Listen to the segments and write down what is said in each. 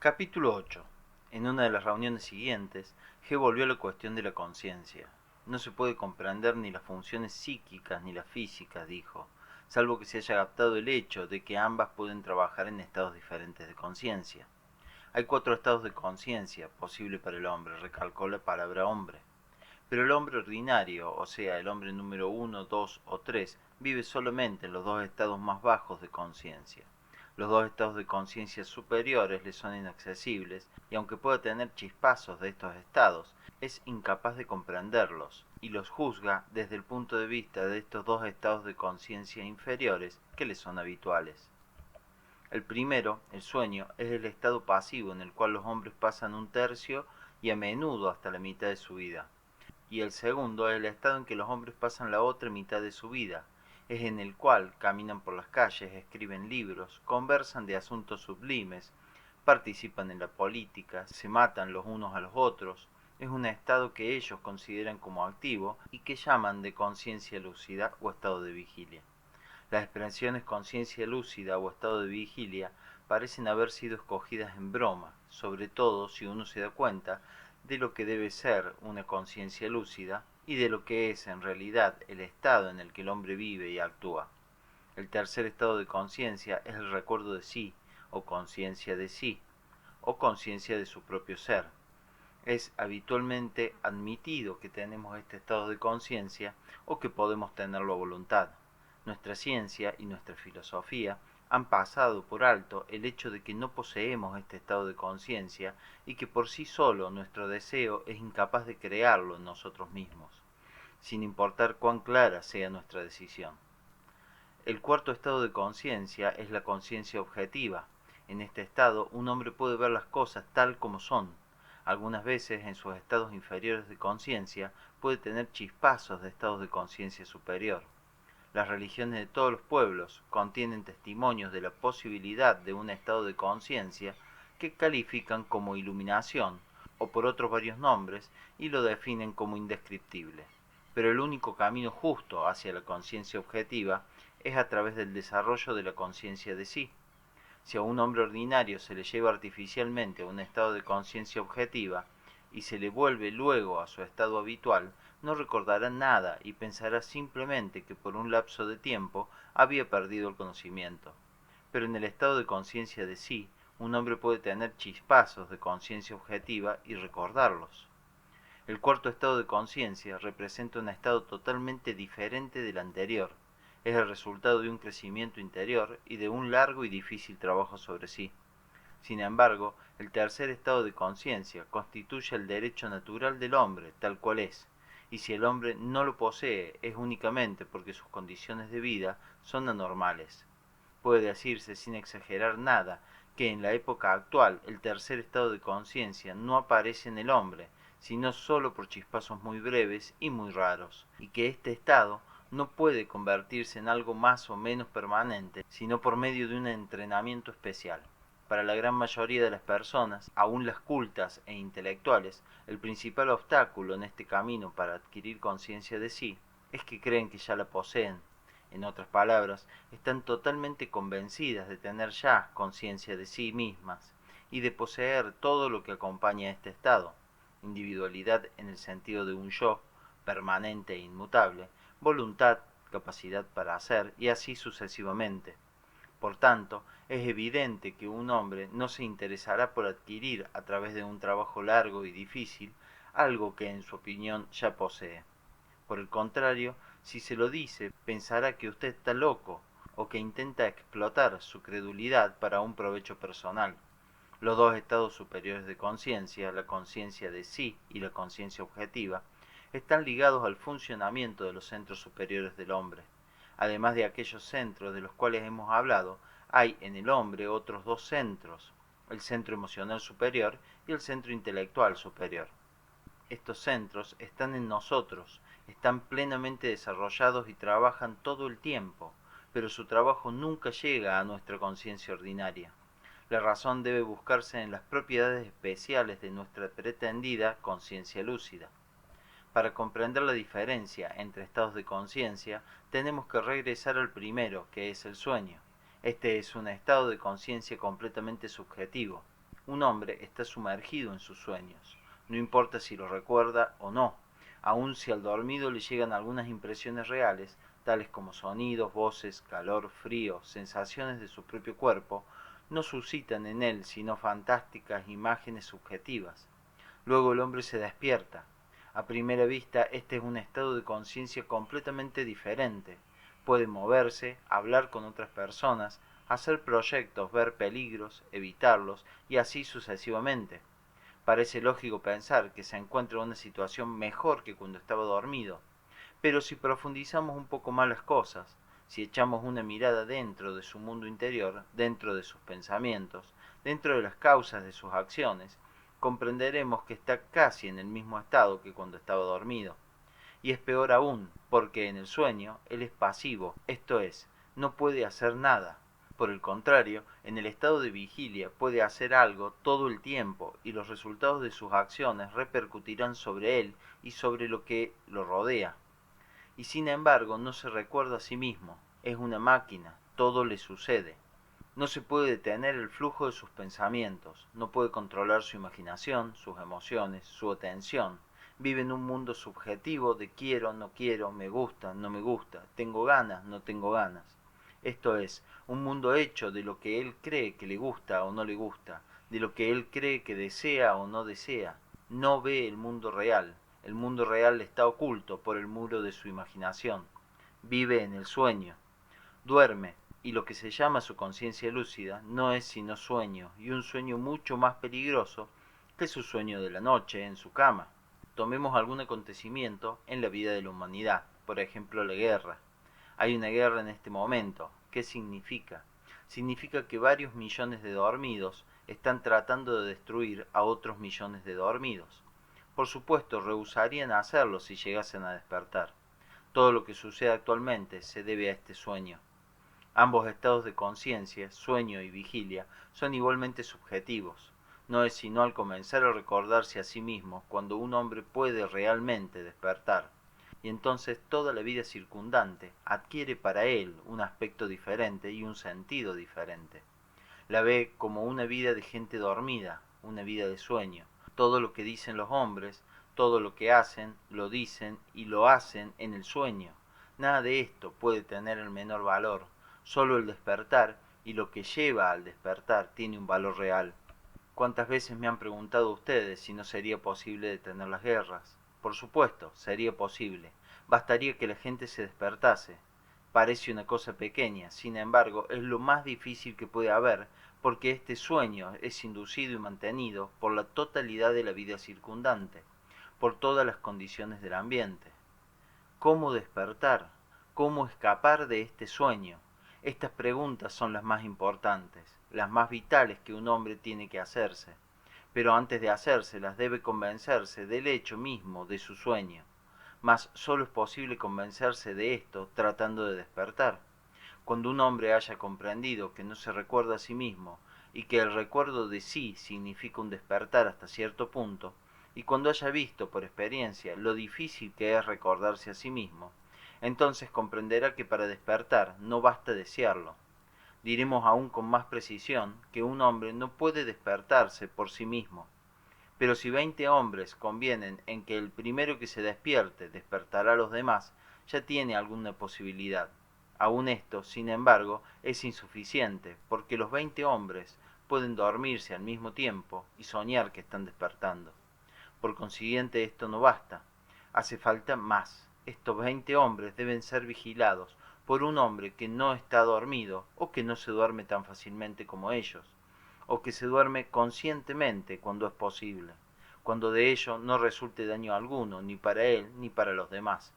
Capítulo 8. En una de las reuniones siguientes, G volvió a la cuestión de la conciencia. No se puede comprender ni las funciones psíquicas ni las físicas, dijo, salvo que se haya adaptado el hecho de que ambas pueden trabajar en estados diferentes de conciencia. Hay 4 estados de conciencia posibles para el hombre, recalcó la palabra hombre. Pero el hombre ordinario, o sea, el hombre número 1, 2 o 3, vive solamente en los 2 estados más bajos de conciencia. Los 2 estados de conciencia superiores le son inaccesibles, y aunque pueda tener chispazos de estos estados, es incapaz de comprenderlos, y los juzga desde el punto de vista de estos 2 estados de conciencia inferiores que le son habituales. El primero, el sueño, es el estado pasivo en el cual los hombres pasan un tercio y a menudo hasta la mitad de su vida. Y el segundo es el estado en que los hombres pasan la otra mitad de su vida, es en el cual caminan por las calles, escriben libros, conversan de asuntos sublimes, participan en la política, se matan los unos a los otros. Es un estado que ellos consideran como activo y que llaman de conciencia lúcida o estado de vigilia. Las expresiones conciencia lúcida o estado de vigilia parecen haber sido escogidas en broma, sobre todo si uno se da cuenta de lo que debe ser una conciencia lúcida y de lo que es en realidad el estado en el que el hombre vive y actúa. El tercer estado de conciencia es el recuerdo de sí, o conciencia de sí, o conciencia de su propio ser. Es habitualmente admitido que tenemos este estado de conciencia o que podemos tenerlo a voluntad. Nuestra ciencia y nuestra filosofía han pasado por alto el hecho de que no poseemos este estado de conciencia y que por sí solo nuestro deseo es incapaz de crearlo en nosotros mismos, sin importar cuán clara sea nuestra decisión. El cuarto estado de conciencia es la conciencia objetiva. En este estado, un hombre puede ver las cosas tal como son. Algunas veces, en sus estados inferiores de conciencia, puede tener chispazos de estados de conciencia superior. Las religiones de todos los pueblos contienen testimonios de la posibilidad de un estado de conciencia que califican como iluminación, o por otros varios nombres, y lo definen como indescriptible. Pero el único camino justo hacia la conciencia objetiva es a través del desarrollo de la conciencia de sí. Si a un hombre ordinario se le lleva artificialmente a un estado de conciencia objetiva y se le vuelve luego a su estado habitual, no recordará nada y pensará simplemente que por un lapso de tiempo había perdido el conocimiento. Pero en el estado de conciencia de sí, un hombre puede tener chispazos de conciencia objetiva y recordarlos. El cuarto estado de conciencia representa un estado totalmente diferente del anterior. Es el resultado de un crecimiento interior y de un largo y difícil trabajo sobre sí. Sin embargo, el tercer estado de conciencia constituye el derecho natural del hombre, tal cual es, y si el hombre no lo posee es únicamente porque sus condiciones de vida son anormales. Puede decirse sin exagerar nada que en la época actual el tercer estado de conciencia no aparece en el hombre, sino solo por chispazos muy breves y muy raros, y que este estado no puede convertirse en algo más o menos permanente, sino por medio de un entrenamiento especial. Para la gran mayoría de las personas, aun las cultas e intelectuales, el principal obstáculo en este camino para adquirir conciencia de sí es que creen que ya la poseen. En otras palabras, están totalmente convencidas de tener ya conciencia de sí mismas y de poseer todo lo que acompaña a este estado: individualidad en el sentido de un yo permanente e inmutable, voluntad, capacidad para hacer y así sucesivamente. Por tanto, es evidente que un hombre no se interesará por adquirir a través de un trabajo largo y difícil algo que en su opinión ya posee. Por el contrario, si se lo dice, pensará que usted está loco o que intenta explotar su credulidad para un provecho personal. Los 2 estados superiores de conciencia, la conciencia de sí y la conciencia objetiva, están ligados al funcionamiento de los centros superiores del hombre. Además de aquellos centros de los cuales hemos hablado, hay en el hombre otros 2 centros: el centro emocional superior y el centro intelectual superior. Estos centros están en nosotros, están plenamente desarrollados y trabajan todo el tiempo, pero su trabajo nunca llega a nuestra conciencia ordinaria. La razón debe buscarse en las propiedades especiales de nuestra pretendida conciencia lúcida. Para comprender la diferencia entre estados de conciencia, tenemos que regresar al primero, que es el sueño. Este es un estado de conciencia completamente subjetivo. Un hombre está sumergido en sus sueños, no importa si los recuerda o no, aun si al dormido le llegan algunas impresiones reales, tales como sonidos, voces, calor, frío, sensaciones de su propio cuerpo, no suscitan en él sino fantásticas imágenes subjetivas. Luego el hombre se despierta. A primera vista este es un estado de conciencia completamente diferente. Puede moverse, hablar con otras personas, hacer proyectos, ver peligros, evitarlos y así sucesivamente. Parece lógico pensar que se encuentra en una situación mejor que cuando estaba dormido, pero si profundizamos un poco más las cosas, si echamos una mirada dentro de su mundo interior, dentro de sus pensamientos, dentro de las causas de sus acciones, comprenderemos que está casi en el mismo estado que cuando estaba dormido. Y es peor aún, porque en el sueño él es pasivo, esto es, no puede hacer nada. Por el contrario, en el estado de vigilia puede hacer algo todo el tiempo y los resultados de sus acciones repercutirán sobre él y sobre lo que lo rodea. Y sin embargo no se recuerda a sí mismo, es una máquina, todo le sucede. No se puede detener el flujo de sus pensamientos, no puede controlar su imaginación, sus emociones, su atención. Vive en un mundo subjetivo de quiero, no quiero, me gusta, no me gusta, tengo ganas, no tengo ganas. Esto es, un mundo hecho de lo que él cree que le gusta o no le gusta, de lo que él cree que desea o no desea. No ve el mundo real está oculto por el muro de su imaginación. Vive en el sueño. Duerme, y lo que se llama su conciencia lúcida no es sino sueño, y un sueño mucho más peligroso que su sueño de la noche en su cama. Tomemos algún acontecimiento en la vida de la humanidad, por ejemplo la guerra. Hay una guerra en este momento. ¿Qué significa? Significa que varios millones de dormidos están tratando de destruir a otros millones de dormidos. Por supuesto, rehusarían hacerlo si llegasen a despertar. Todo lo que sucede actualmente se debe a este sueño. Ambos estados de conciencia, sueño y vigilia, son igualmente subjetivos. No es sino al comenzar a recordarse a sí mismo cuando un hombre puede realmente despertar, y entonces toda la vida circundante adquiere para él un aspecto diferente y un sentido diferente. La ve como una vida de gente dormida, una vida de sueño. Todo lo que dicen los hombres, todo lo que hacen, lo dicen y lo hacen en el sueño. Nada de esto puede tener el menor valor. Solo el despertar y lo que lleva al despertar tiene un valor real. ¿Cuántas veces me han preguntado ustedes si no sería posible detener las guerras? Por supuesto, sería posible. Bastaría que la gente se despertase. Parece una cosa pequeña, sin embargo, es lo más difícil que puede haber, porque este sueño es inducido y mantenido por la totalidad de la vida circundante, por todas las condiciones del ambiente. ¿Cómo despertar? ¿Cómo escapar de este sueño? Estas preguntas son las más importantes, las más vitales que un hombre tiene que hacerse, pero antes de hacérselas debe convencerse del hecho mismo de su sueño. Mas solo es posible convencerse de esto tratando de despertar. Cuando un hombre haya comprendido que no se recuerda a sí mismo y que el recuerdo de sí significa un despertar hasta cierto punto, y cuando haya visto por experiencia lo difícil que es recordarse a sí mismo, entonces comprenderá que para despertar no basta desearlo. Diremos aún con más precisión que un hombre no puede despertarse por sí mismo. Pero si 20 hombres convienen en que el primero que se despierte despertará a los demás, ya tiene alguna posibilidad. Aun esto, sin embargo, es insuficiente, porque los 20 hombres pueden dormirse al mismo tiempo y soñar que están despertando. Por consiguiente, esto no basta. Hace falta más. Estos 20 hombres deben ser vigilados por un hombre que no está dormido o que no se duerme tan fácilmente como ellos, o que se duerme conscientemente cuando es posible, cuando de ello no resulte daño alguno, ni para él ni para los demás.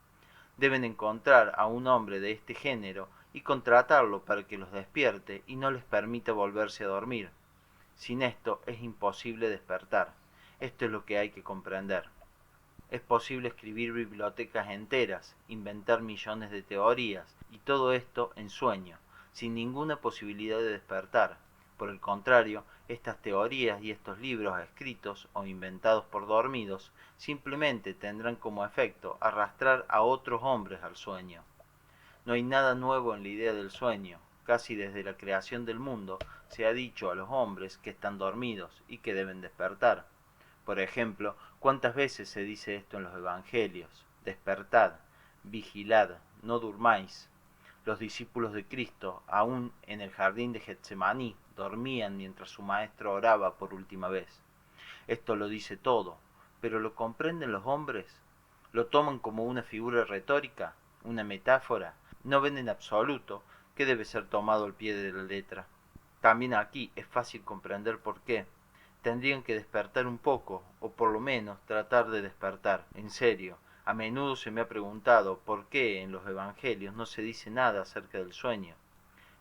Deben encontrar a un hombre de este género y contratarlo para que los despierte y no les permita volverse a dormir. Sin esto es imposible despertar. Esto es lo que hay que comprender. Es posible escribir bibliotecas enteras, inventar millones de teorías, y todo esto en sueño, sin ninguna posibilidad de despertar. Por el contrario, estas teorías y estos libros escritos o inventados por dormidos simplemente tendrán como efecto arrastrar a otros hombres al sueño. No hay nada nuevo en la idea del sueño. casi desde la creación del mundo, se ha dicho a los hombres que están dormidos y que deben despertar. Por ejemplo, ¿cuántas veces se dice esto en los evangelios? Despertad, vigilad, no durmáis. Los discípulos de Cristo, aún en el jardín de Getsemaní, dormían mientras su maestro oraba por última vez. Esto lo dice todo, pero ¿lo comprenden los hombres? ¿Lo toman como una figura retórica, una metáfora? No ven en absoluto que debe ser tomado al pie de la letra. También aquí es fácil comprender por qué. Tendrían que despertar un poco, o por lo menos tratar de despertar, en serio. A menudo se me ha preguntado por qué en los evangelios no se dice nada acerca del sueño.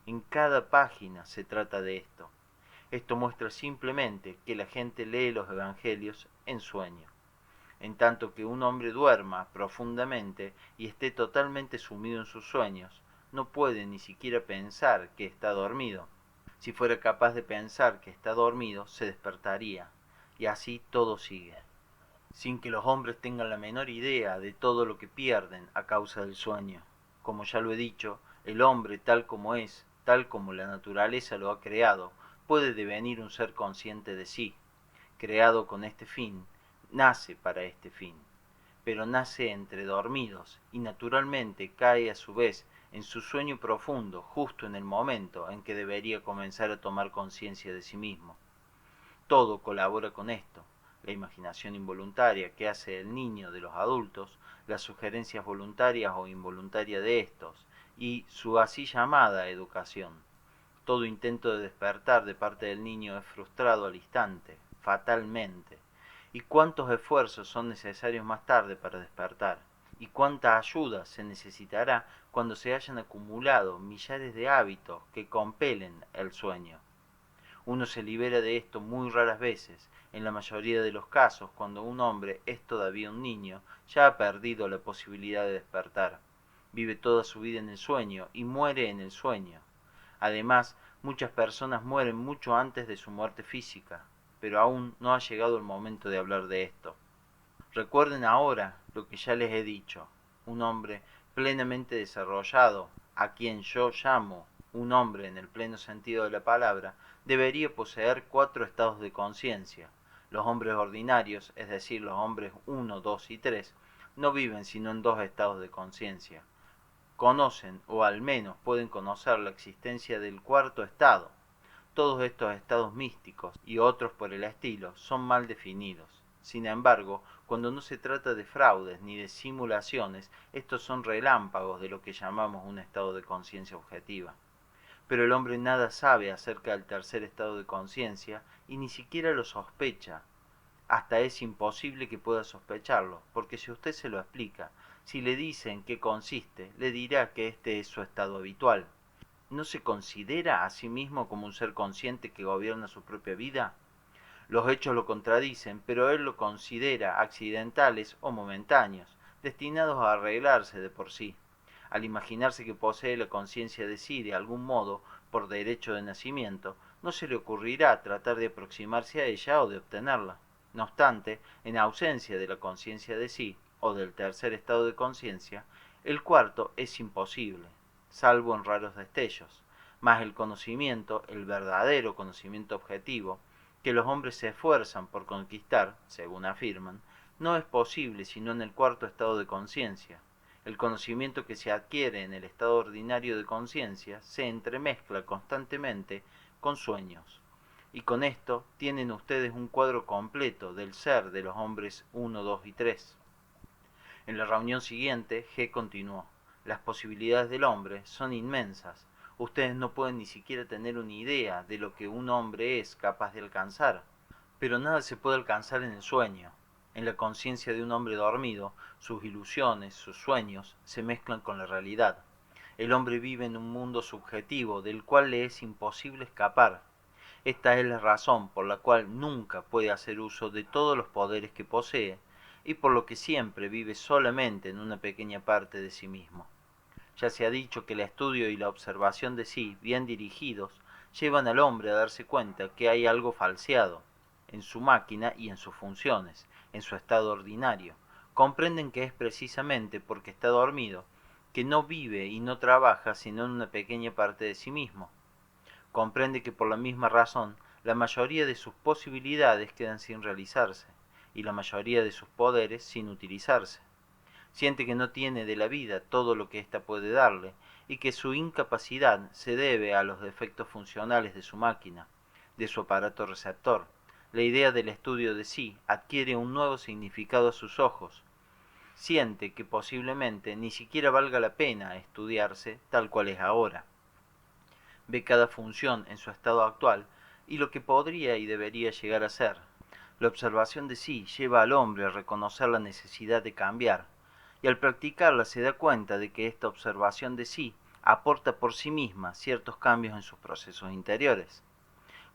En cada página se trata de esto. Esto muestra simplemente que la gente lee los evangelios en sueño. En tanto que un hombre duerma profundamente y esté totalmente sumido en sus sueños, no puede ni siquiera pensar que está dormido. Si fuera capaz de pensar que está dormido, se despertaría, y así todo sigue, sin que los hombres tengan la menor idea de todo lo que pierden a causa del sueño. Como ya lo he dicho, el hombre tal como es, tal como la naturaleza lo ha creado, puede devenir un ser consciente de sí, creado con este fin, nace para este fin, pero nace entre dormidos y naturalmente cae a su vez en su sueño profundo justo en el momento en que debería comenzar a tomar conciencia de sí mismo. Todo colabora con esto: la imaginación involuntaria que hace el niño de los adultos, las sugerencias voluntarias o involuntarias de estos, y su así llamada educación. Todo intento de despertar de parte del niño es frustrado al instante, fatalmente. ¿Y cuántos esfuerzos son necesarios más tarde para despertar? ¿Y cuánta ayuda se necesitará cuando se hayan acumulado millares de hábitos que compelen el sueño? Uno se libera de esto muy raras veces. En la mayoría de los casos, cuando un hombre es todavía un niño, ya ha perdido la posibilidad de despertar. Vive toda su vida en el sueño y muere en el sueño. Además, muchas personas mueren mucho antes de su muerte física, pero aún no ha llegado el momento de hablar de esto. Recuerden ahora lo que ya les he dicho: un hombre plenamente desarrollado, a quien yo llamo un hombre en el pleno sentido de la palabra, debería poseer 4 estados de conciencia. Los hombres ordinarios, es decir, los hombres 1, 2 y 3, no viven sino en 2 estados de conciencia. Conocen, o al menos pueden conocer, la existencia del cuarto estado. Todos estos estados místicos y otros por el estilo son mal definidos. Sin embargo, cuando no se trata de fraudes ni de simulaciones, estos son relámpagos de lo que llamamos un estado de conciencia objetiva. Pero el hombre nada sabe acerca del tercer estado de conciencia y ni siquiera lo sospecha. Hasta es imposible que pueda sospecharlo, porque si usted se lo explica, si le dice en qué consiste, le dirá que este es su estado habitual. ¿No se considera a sí mismo como un ser consciente que gobierna su propia vida? Los hechos lo contradicen, pero él lo considera accidentales o momentáneos, destinados a arreglarse de por sí. Al imaginarse que posee la conciencia de sí de algún modo, por derecho de nacimiento, no se le ocurrirá tratar de aproximarse a ella o de obtenerla. No obstante, en ausencia de la conciencia de sí, o del tercer estado de conciencia, el cuarto es imposible, salvo en raros destellos. Mas el conocimiento, el verdadero conocimiento objetivo, que los hombres se esfuerzan por conquistar, según afirman, no es posible sino en el cuarto estado de conciencia. El conocimiento que se adquiere en el estado ordinario de conciencia se entremezcla constantemente con sueños. Y con esto tienen ustedes un cuadro completo del ser de los hombres 1, 2 y 3. En la reunión siguiente, G continuó: las posibilidades del hombre son inmensas. Ustedes no pueden ni siquiera tener una idea de lo que un hombre es capaz de alcanzar. Pero nada se puede alcanzar en el sueño. En la conciencia de un hombre dormido, sus ilusiones, sus sueños, se mezclan con la realidad. El hombre vive en un mundo subjetivo del cual le es imposible escapar. Esta es la razón por la cual nunca puede hacer uso de todos los poderes que posee, y por lo que siempre vive solamente en una pequeña parte de sí mismo. Ya se ha dicho que el estudio y la observación de sí, bien dirigidos, llevan al hombre a darse cuenta que hay algo falseado en su máquina y en sus funciones, en su estado ordinario. Comprenden que es precisamente porque está dormido que no vive y no trabaja sino en una pequeña parte de sí mismo. Comprende que por la misma razón, la mayoría de sus posibilidades quedan sin realizarse, y la mayoría de sus poderes sin utilizarse. Siente que no tiene de la vida todo lo que ésta puede darle, y que su incapacidad se debe a los defectos funcionales de su máquina, de su aparato receptor. La idea del estudio de sí adquiere un nuevo significado a sus ojos. Siente que posiblemente ni siquiera valga la pena estudiarse tal cual es ahora. Ve cada función en su estado actual y lo que podría y debería llegar a ser. La observación de sí lleva al hombre a reconocer la necesidad de cambiar, y al practicarla se da cuenta de que esta observación de sí aporta por sí misma ciertos cambios en sus procesos interiores.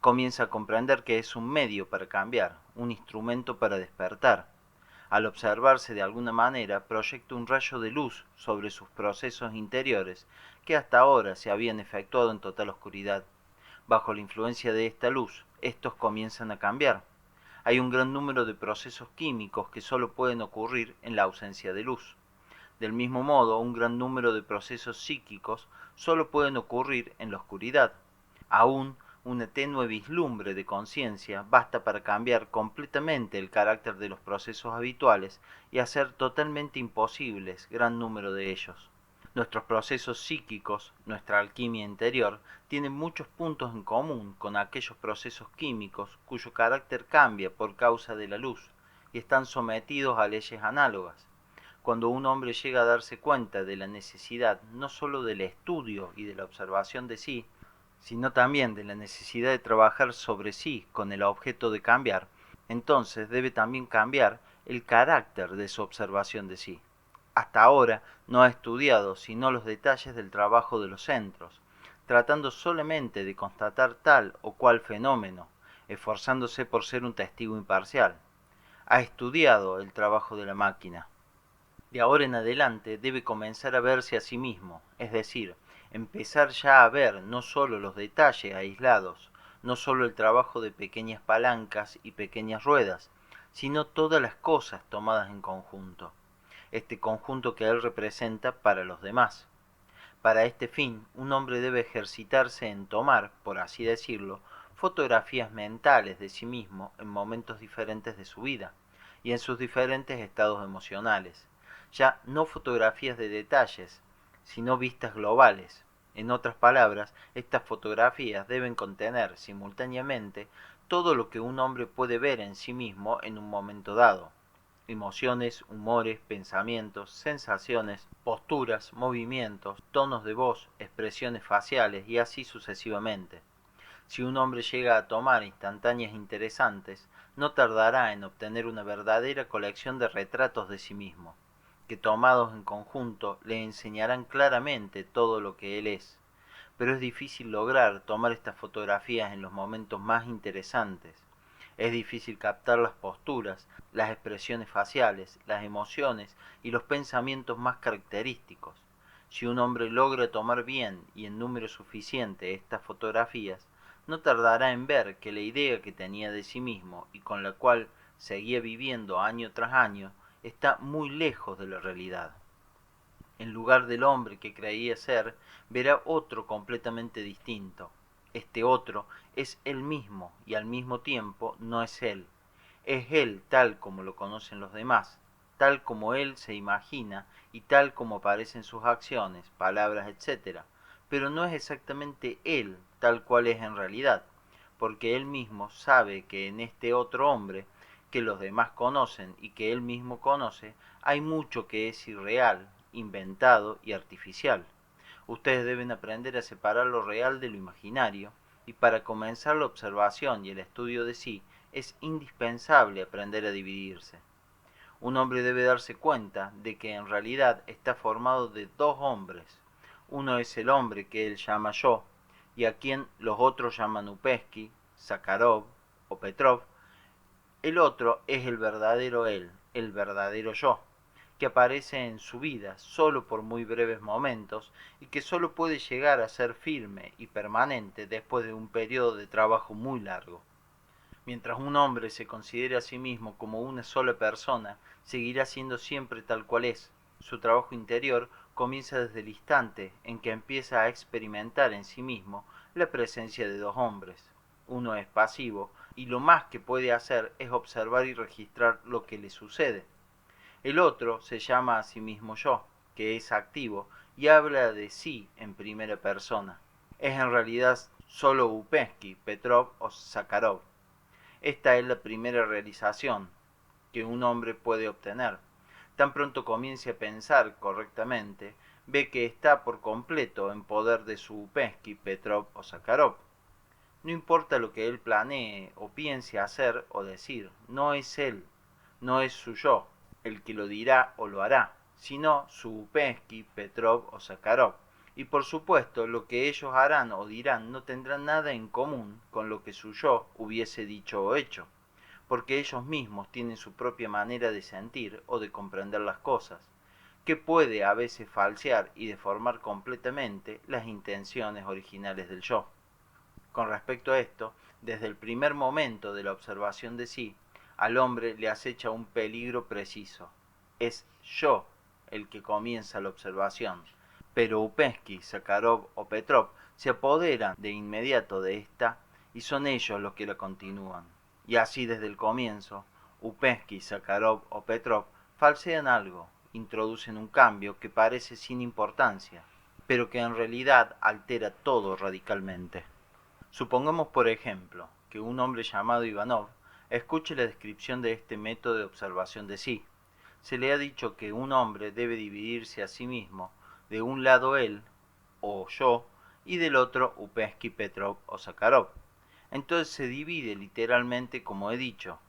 Comienza a comprender que es un medio para cambiar, un instrumento para despertar. Al observarse de alguna manera, proyecta un rayo de luz sobre sus procesos interiores que hasta ahora se habían efectuado en total oscuridad. Bajo la influencia de esta luz, estos comienzan a cambiar. Hay un gran número de procesos químicos que solo pueden ocurrir en la ausencia de luz. Del mismo modo, un gran número de procesos psíquicos solo pueden ocurrir en la oscuridad. Aún una tenue vislumbre de conciencia basta para cambiar completamente el carácter de los procesos habituales y hacer totalmente imposibles gran número de ellos. Nuestros procesos psíquicos, nuestra alquimia interior, tienen muchos puntos en común con aquellos procesos químicos cuyo carácter cambia por causa de la luz y están sometidos a leyes análogas. Cuando un hombre llega a darse cuenta de la necesidad no sólo del estudio y de la observación de sí, sino también de la necesidad de trabajar sobre sí con el objeto de cambiar, entonces debe también cambiar el carácter de su observación de sí. Hasta ahora no ha estudiado sino los detalles del trabajo de los centros, tratando solamente de constatar tal o cual fenómeno, esforzándose por ser un testigo imparcial. Ha estudiado el trabajo de la máquina. De ahora en adelante debe comenzar a verse a sí mismo, es decir, empezar ya a ver no sólo los detalles aislados, no sólo el trabajo de pequeñas palancas y pequeñas ruedas, sino todas las cosas tomadas en conjunto, este conjunto que él representa para los demás. Para este fin, un hombre debe ejercitarse en tomar, por así decirlo, fotografías mentales de sí mismo en momentos diferentes de su vida y en sus diferentes estados emocionales. Ya no fotografías de detalles, sino vistas globales. En otras palabras, estas fotografías deben contener simultáneamente todo lo que un hombre puede ver en sí mismo en un momento dado: emociones, humores, pensamientos, sensaciones, posturas, movimientos, tonos de voz, expresiones faciales y así sucesivamente. Si un hombre llega a tomar instantáneas interesantes, no tardará en obtener una verdadera colección de retratos de sí mismo, que tomados en conjunto le enseñarán claramente todo lo que él es. Pero es difícil lograr tomar estas fotografías en los momentos más interesantes. Es difícil captar las posturas, las expresiones faciales, las emociones y los pensamientos más característicos. Si un hombre logra tomar bien y en número suficiente estas fotografías, no tardará en ver que la idea que tenía de sí mismo y con la cual seguía viviendo año tras año está muy lejos de la realidad. En lugar del hombre que creía ser, verá otro completamente distinto. Este otro es él mismo y al mismo tiempo no es él. Es él tal como lo conocen los demás, tal como él se imagina y tal como aparecen sus acciones, palabras, etc. Pero no es exactamente él tal cual es en realidad, porque él mismo sabe que en este otro hombre, que los demás conocen y que él mismo conoce, hay mucho que es irreal, inventado y artificial. Ustedes deben aprender a separar lo real de lo imaginario, y para comenzar la observación y el estudio de sí, es indispensable aprender a dividirse. Un hombre debe darse cuenta de que en realidad está formado de dos hombres. Uno es el hombre que él llama yo, y a quien los otros llaman Upesky, Sakharov o Petrov. El otro es el verdadero él, el verdadero yo, que aparece en su vida solo por muy breves momentos y que solo puede llegar a ser firme y permanente después de un periodo de trabajo muy largo. Mientras un hombre se considere a sí mismo como una sola persona, seguirá siendo siempre tal cual es. Su trabajo interior comienza desde el instante en que empieza a experimentar en sí mismo la presencia de dos hombres. Uno es pasivo y lo más que puede hacer es observar y registrar lo que le sucede. El otro se llama a sí mismo yo, que es activo y habla de sí en primera persona. Es en realidad solo Upensky, Petrov o Sakharov. Esta es la primera realización que un hombre puede obtener. Tan pronto comience a pensar correctamente, ve que está por completo en poder de su Upensky, Petrov o Sakharov. No importa lo que él planee o piense hacer o decir, no es él, no es su yo, el que lo dirá o lo hará, sino su Upensky, Petrov o Sakharov. Y por supuesto, lo que ellos harán o dirán no tendrá nada en común con lo que su yo hubiese dicho o hecho, porque ellos mismos tienen su propia manera de sentir o de comprender las cosas, que puede a veces falsear y deformar completamente las intenciones originales del yo. Con respecto a esto, desde el primer momento de la observación de sí, al hombre le acecha un peligro preciso. Es yo el que comienza la observación, pero Upensky, Sakharov o Petrov se apoderan de inmediato de esta y son ellos los que la continúan. Y así desde el comienzo, Upensky, Sakharov o Petrov falsean algo, introducen un cambio que parece sin importancia, pero que en realidad altera todo radicalmente. Supongamos, por ejemplo, que un hombre llamado Ivanov escuche la descripción de este método de observación de sí. Se le ha dicho que un hombre debe dividirse a sí mismo, de un lado él, o yo, y del otro Upensky, Petrov o Sakharov. Entonces se divide literalmente como he dicho.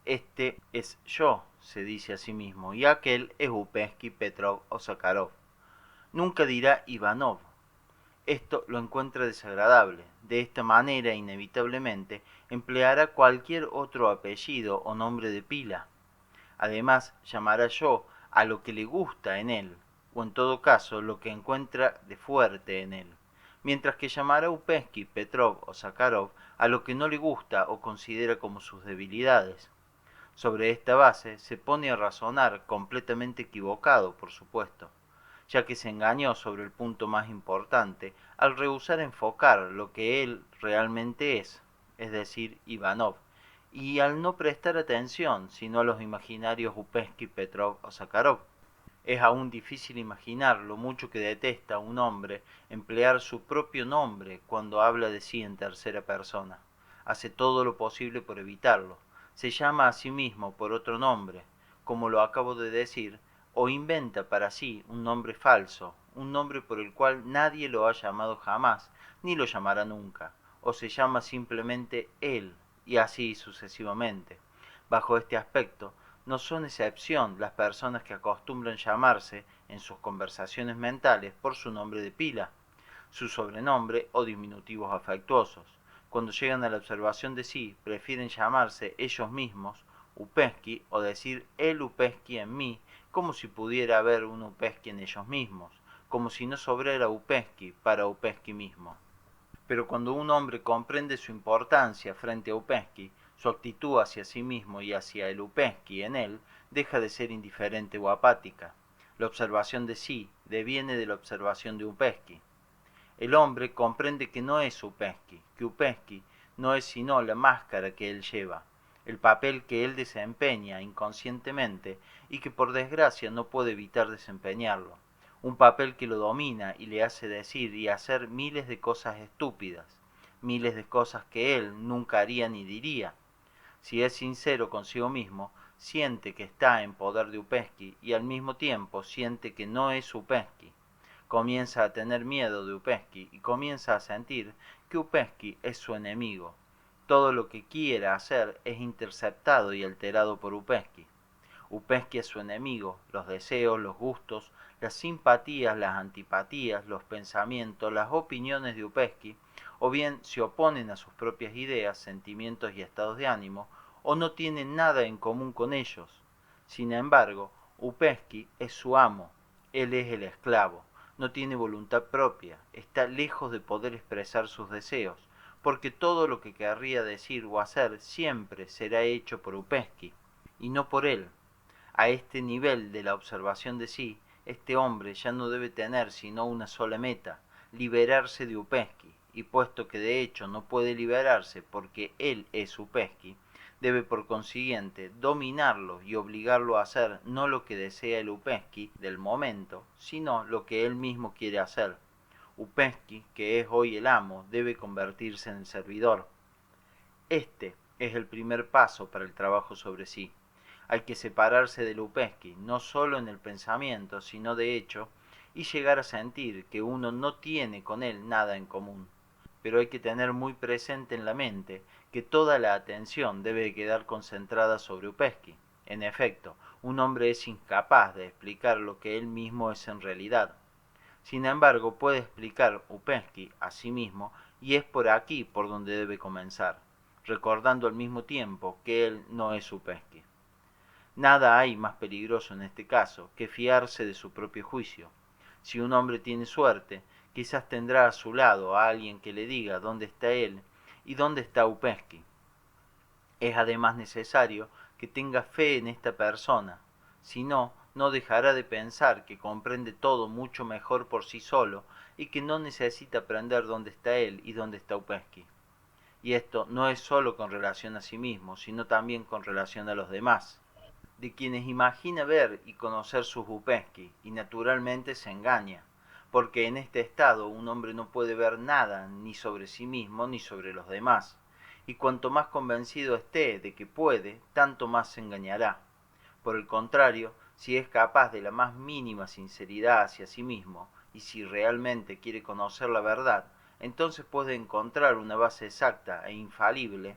Este es yo, se dice a sí mismo, y aquel es Upensky, Petrov o Sakharov. Nunca dirá Ivanov. Esto lo encuentra desagradable. De esta manera, inevitablemente, empleará cualquier otro apellido o nombre de pila. Además, llamará yo a lo que le gusta en él, o en todo caso, lo que encuentra de fuerte en él, mientras que llamará Upensky, Petrov o Sakharov a lo que no le gusta o considera como sus debilidades. Sobre esta base se pone a razonar completamente equivocado, por supuesto, ya que se engañó sobre el punto más importante al rehusar enfocar lo que él realmente es decir, Ivanov, y al no prestar atención sino a los imaginarios Upensky, Petrov o Sakharov. Es aún difícil imaginar lo mucho que detesta un hombre emplear su propio nombre cuando habla de sí en tercera persona. Hace todo lo posible por evitarlo. Se llama a sí mismo por otro nombre, como lo acabo de decir, o inventa para sí un nombre falso, un nombre por el cual nadie lo ha llamado jamás, ni lo llamará nunca, o se llama simplemente él, y así sucesivamente. Bajo este aspecto, no son excepción las personas que acostumbran llamarse en sus conversaciones mentales por su nombre de pila, su sobrenombre o diminutivos afectuosos. Cuando llegan a la observación de sí, prefieren llamarse ellos mismos Upensky o decir el Upensky en mí, como si pudiera haber un Upensky en ellos mismos, como si no sobrara Upensky para Upensky mismo. Pero cuando un hombre comprende su importancia frente a Upensky, su actitud hacia sí mismo y hacia el Upensky en él deja de ser indiferente o apática. La observación de sí deviene de la observación de Upensky. El hombre comprende que no es Upensky, que Upensky no es sino la máscara que él lleva, el papel que él desempeña inconscientemente y que por desgracia no puede evitar desempeñarlo, un papel que lo domina y le hace decir y hacer miles de cosas estúpidas, miles de cosas que él nunca haría ni diría. Si es sincero consigo mismo, siente que está en poder de Upensky y al mismo tiempo siente que no es Upensky. Comienza a tener miedo de Upensky y comienza a sentir que Upensky es su enemigo. Todo lo que quiera hacer es interceptado y alterado por Upensky. Upensky es su enemigo, los deseos, los gustos, las simpatías, las antipatías, los pensamientos, las opiniones de Upensky, o bien se oponen a sus propias ideas, sentimientos y estados de ánimo, o no tienen nada en común con ellos. Sin embargo, Upensky es su amo, él es el esclavo, no tiene voluntad propia, está lejos de poder expresar sus deseos, porque todo lo que querría decir o hacer siempre será hecho por Upensky, y no por él. A este nivel de la observación de sí, Este hombre ya no debe tener sino una sola meta, liberarse de Upesky, y puesto que de hecho no puede liberarse porque él es Upesky, debe por consiguiente dominarlo y obligarlo a hacer no lo que desea el Upesky del momento, sino lo que él mismo quiere hacer. Upesky, que es hoy el amo, debe convertirse en el servidor. Este es el primer paso para el trabajo sobre sí. Hay que separarse del Upesky, no solo en el pensamiento, sino de hecho, y llegar a sentir que uno no tiene con él nada en común. Pero hay que tener muy presente en la mente que toda la atención debe quedar concentrada sobre Upesky. En efecto, un hombre es incapaz de explicar lo que él mismo es en realidad. Sin embargo, puede explicar Upesky a sí mismo y es por aquí por donde debe comenzar, recordando al mismo tiempo que él no es Upesky. Nada hay más peligroso en este caso que fiarse de su propio juicio. Si un hombre tiene suerte, quizás tendrá a su lado a alguien que le diga dónde está él y dónde está Upesky. Es además necesario que tenga fe en esta persona, si no, no dejará de pensar que comprende todo mucho mejor por sí solo y que no necesita aprender dónde está él y dónde está Upesky. Y esto no es solo con relación a sí mismo, sino también con relación a los demás, de quienes imagina ver y conocer sus Upesky, y naturalmente se engaña, porque en este estado un hombre no puede ver nada ni sobre sí mismo ni sobre los demás, y cuanto más convencido esté de que puede, tanto más se engañará. Por el contrario, si es capaz de la más mínima sinceridad hacia sí mismo, y si realmente quiere conocer la verdad, entonces puede encontrar una base exacta e infalible,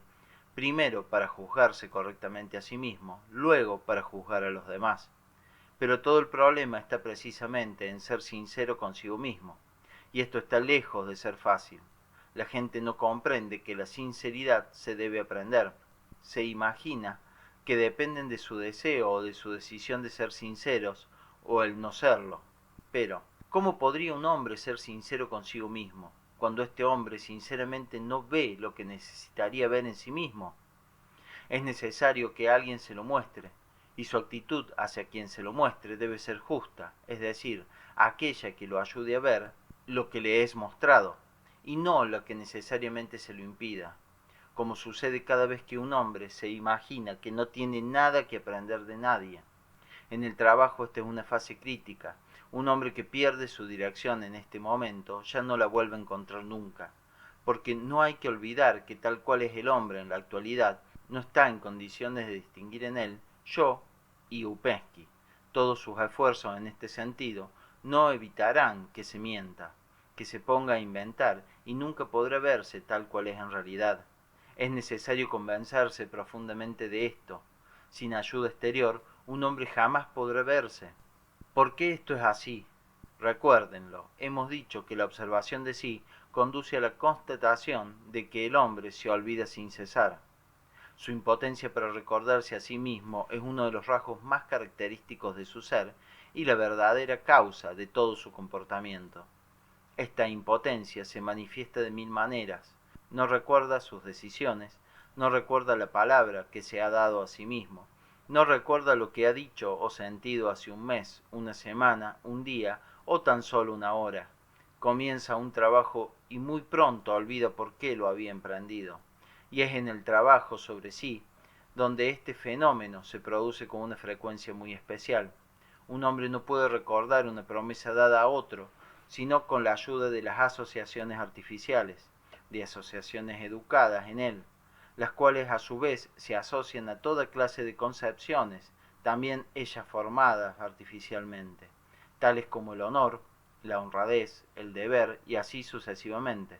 primero para juzgarse correctamente a sí mismo, luego para juzgar a los demás. Pero todo el problema está precisamente en ser sincero consigo mismo, y esto está lejos de ser fácil. La gente no comprende que la sinceridad se debe aprender. Se imagina que dependen de su deseo o de su decisión de ser sinceros o el no serlo. Pero, ¿cómo podría un hombre ser sincero consigo mismo, cuando este hombre sinceramente no ve lo que necesitaría ver en sí mismo? Es necesario que alguien se lo muestre, y su actitud hacia quien se lo muestre debe ser justa, es decir, aquella que lo ayude a ver lo que le es mostrado, y no la que necesariamente se lo impida, como sucede cada vez que un hombre se imagina que no tiene nada que aprender de nadie. En el trabajo esta es una fase crítica. Un hombre que pierde su dirección en este momento ya no la vuelve a encontrar nunca, porque no hay que olvidar que tal cual es el hombre en la actualidad, no está en condiciones de distinguir en él yo y Upesky. Todos sus esfuerzos en este sentido no evitarán que se mienta, que se ponga a inventar y nunca podrá verse tal cual es en realidad. Es necesario convencerse profundamente de esto. Sin ayuda exterior, un hombre jamás podrá verse. ¿Por qué esto es así? Recuérdenlo, hemos dicho que la observación de sí conduce a la constatación de que el hombre se olvida sin cesar. Su impotencia para recordarse a sí mismo es uno de los rasgos más característicos de su ser y la verdadera causa de todo su comportamiento. Esta impotencia se manifiesta de mil maneras. No recuerda sus decisiones, no recuerda la palabra que se ha dado a sí mismo, no recuerda lo que ha dicho o sentido hace un mes, una semana, un día o tan solo una hora. Comienza un trabajo y muy pronto olvida por qué lo había emprendido. Y es en el trabajo sobre sí donde este fenómeno se produce con una frecuencia muy especial. Un hombre no puede recordar una promesa dada a otro, sino con la ayuda de las asociaciones artificiales, de asociaciones educadas en él, las cuales a su vez se asocian a toda clase de concepciones, también ellas formadas artificialmente, tales como el honor, la honradez, el deber y así sucesivamente.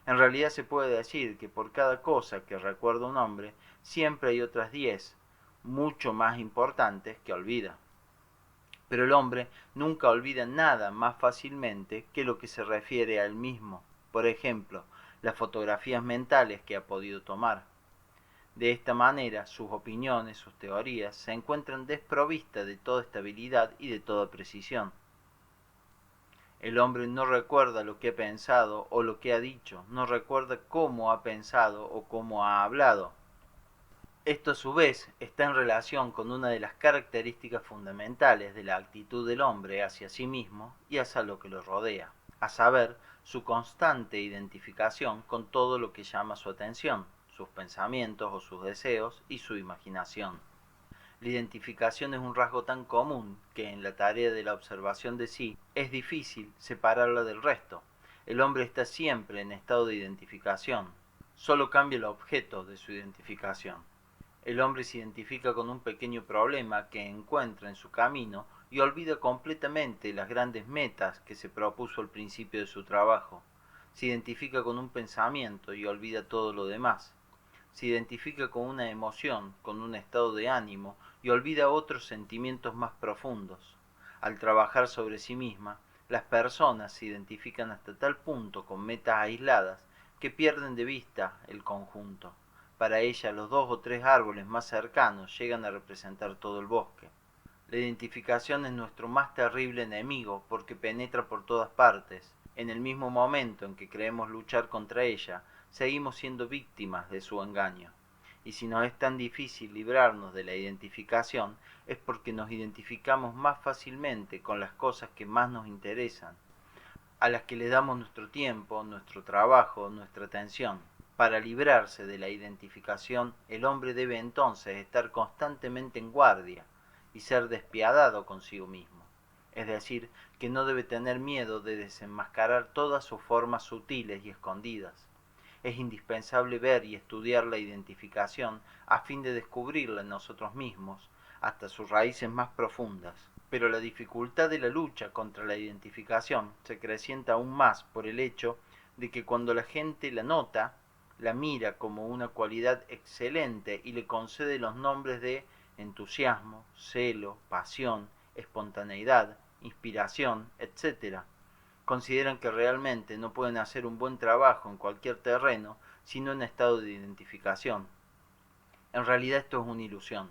En realidad se puede decir que por cada cosa que recuerda un hombre, siempre hay otras 10, mucho más importantes, que olvida. Pero el hombre nunca olvida nada más fácilmente que lo que se refiere a él mismo. Por ejemplo, las fotografías mentales que ha podido tomar. De esta manera, sus opiniones, sus teorías, se encuentran desprovistas de toda estabilidad y de toda precisión. El hombre no recuerda lo que ha pensado o lo que ha dicho, no recuerda cómo ha pensado o cómo ha hablado. Esto a su vez está en relación con una de las características fundamentales de la actitud del hombre hacia sí mismo y hacia lo que lo rodea, a saber, su constante identificación con todo lo que llama su atención, sus pensamientos o sus deseos y su imaginación. La identificación es un rasgo tan común que en la tarea de la observación de sí es difícil separarla del resto. El hombre está siempre en estado de identificación, solo cambia el objeto de su identificación. El hombre se identifica con un pequeño problema que encuentra en su camino y olvida completamente las grandes metas que se propuso al principio de su trabajo. Se identifica con un pensamiento y olvida todo lo demás. Se identifica con una emoción, con un estado de ánimo y olvida otros sentimientos más profundos. Al trabajar sobre sí misma, las personas se identifican hasta tal punto con metas aisladas que pierden de vista el conjunto. Para ella, los 2 o 3 árboles más cercanos llegan a representar todo el bosque. La identificación es nuestro más terrible enemigo porque penetra por todas partes. En el mismo momento en que creemos luchar contra ella, seguimos siendo víctimas de su engaño. Y si nos es tan difícil librarnos de la identificación, es porque nos identificamos más fácilmente con las cosas que más nos interesan, a las que le damos nuestro tiempo, nuestro trabajo, nuestra atención. Para librarse de la identificación, el hombre debe entonces estar constantemente en guardia y ser despiadado consigo mismo. Es decir, que no debe tener miedo de desenmascarar todas sus formas sutiles y escondidas. Es indispensable ver y estudiar la identificación a fin de descubrirla en nosotros mismos, hasta sus raíces más profundas. Pero la dificultad de la lucha contra la identificación se acrecienta aún más por el hecho de que cuando la gente la nota, la mira como una cualidad excelente y le concede los nombres de entusiasmo, celo, pasión, espontaneidad, inspiración, etc. Consideran que realmente no pueden hacer un buen trabajo en cualquier terreno sino en estado de identificación. En realidad esto es una ilusión.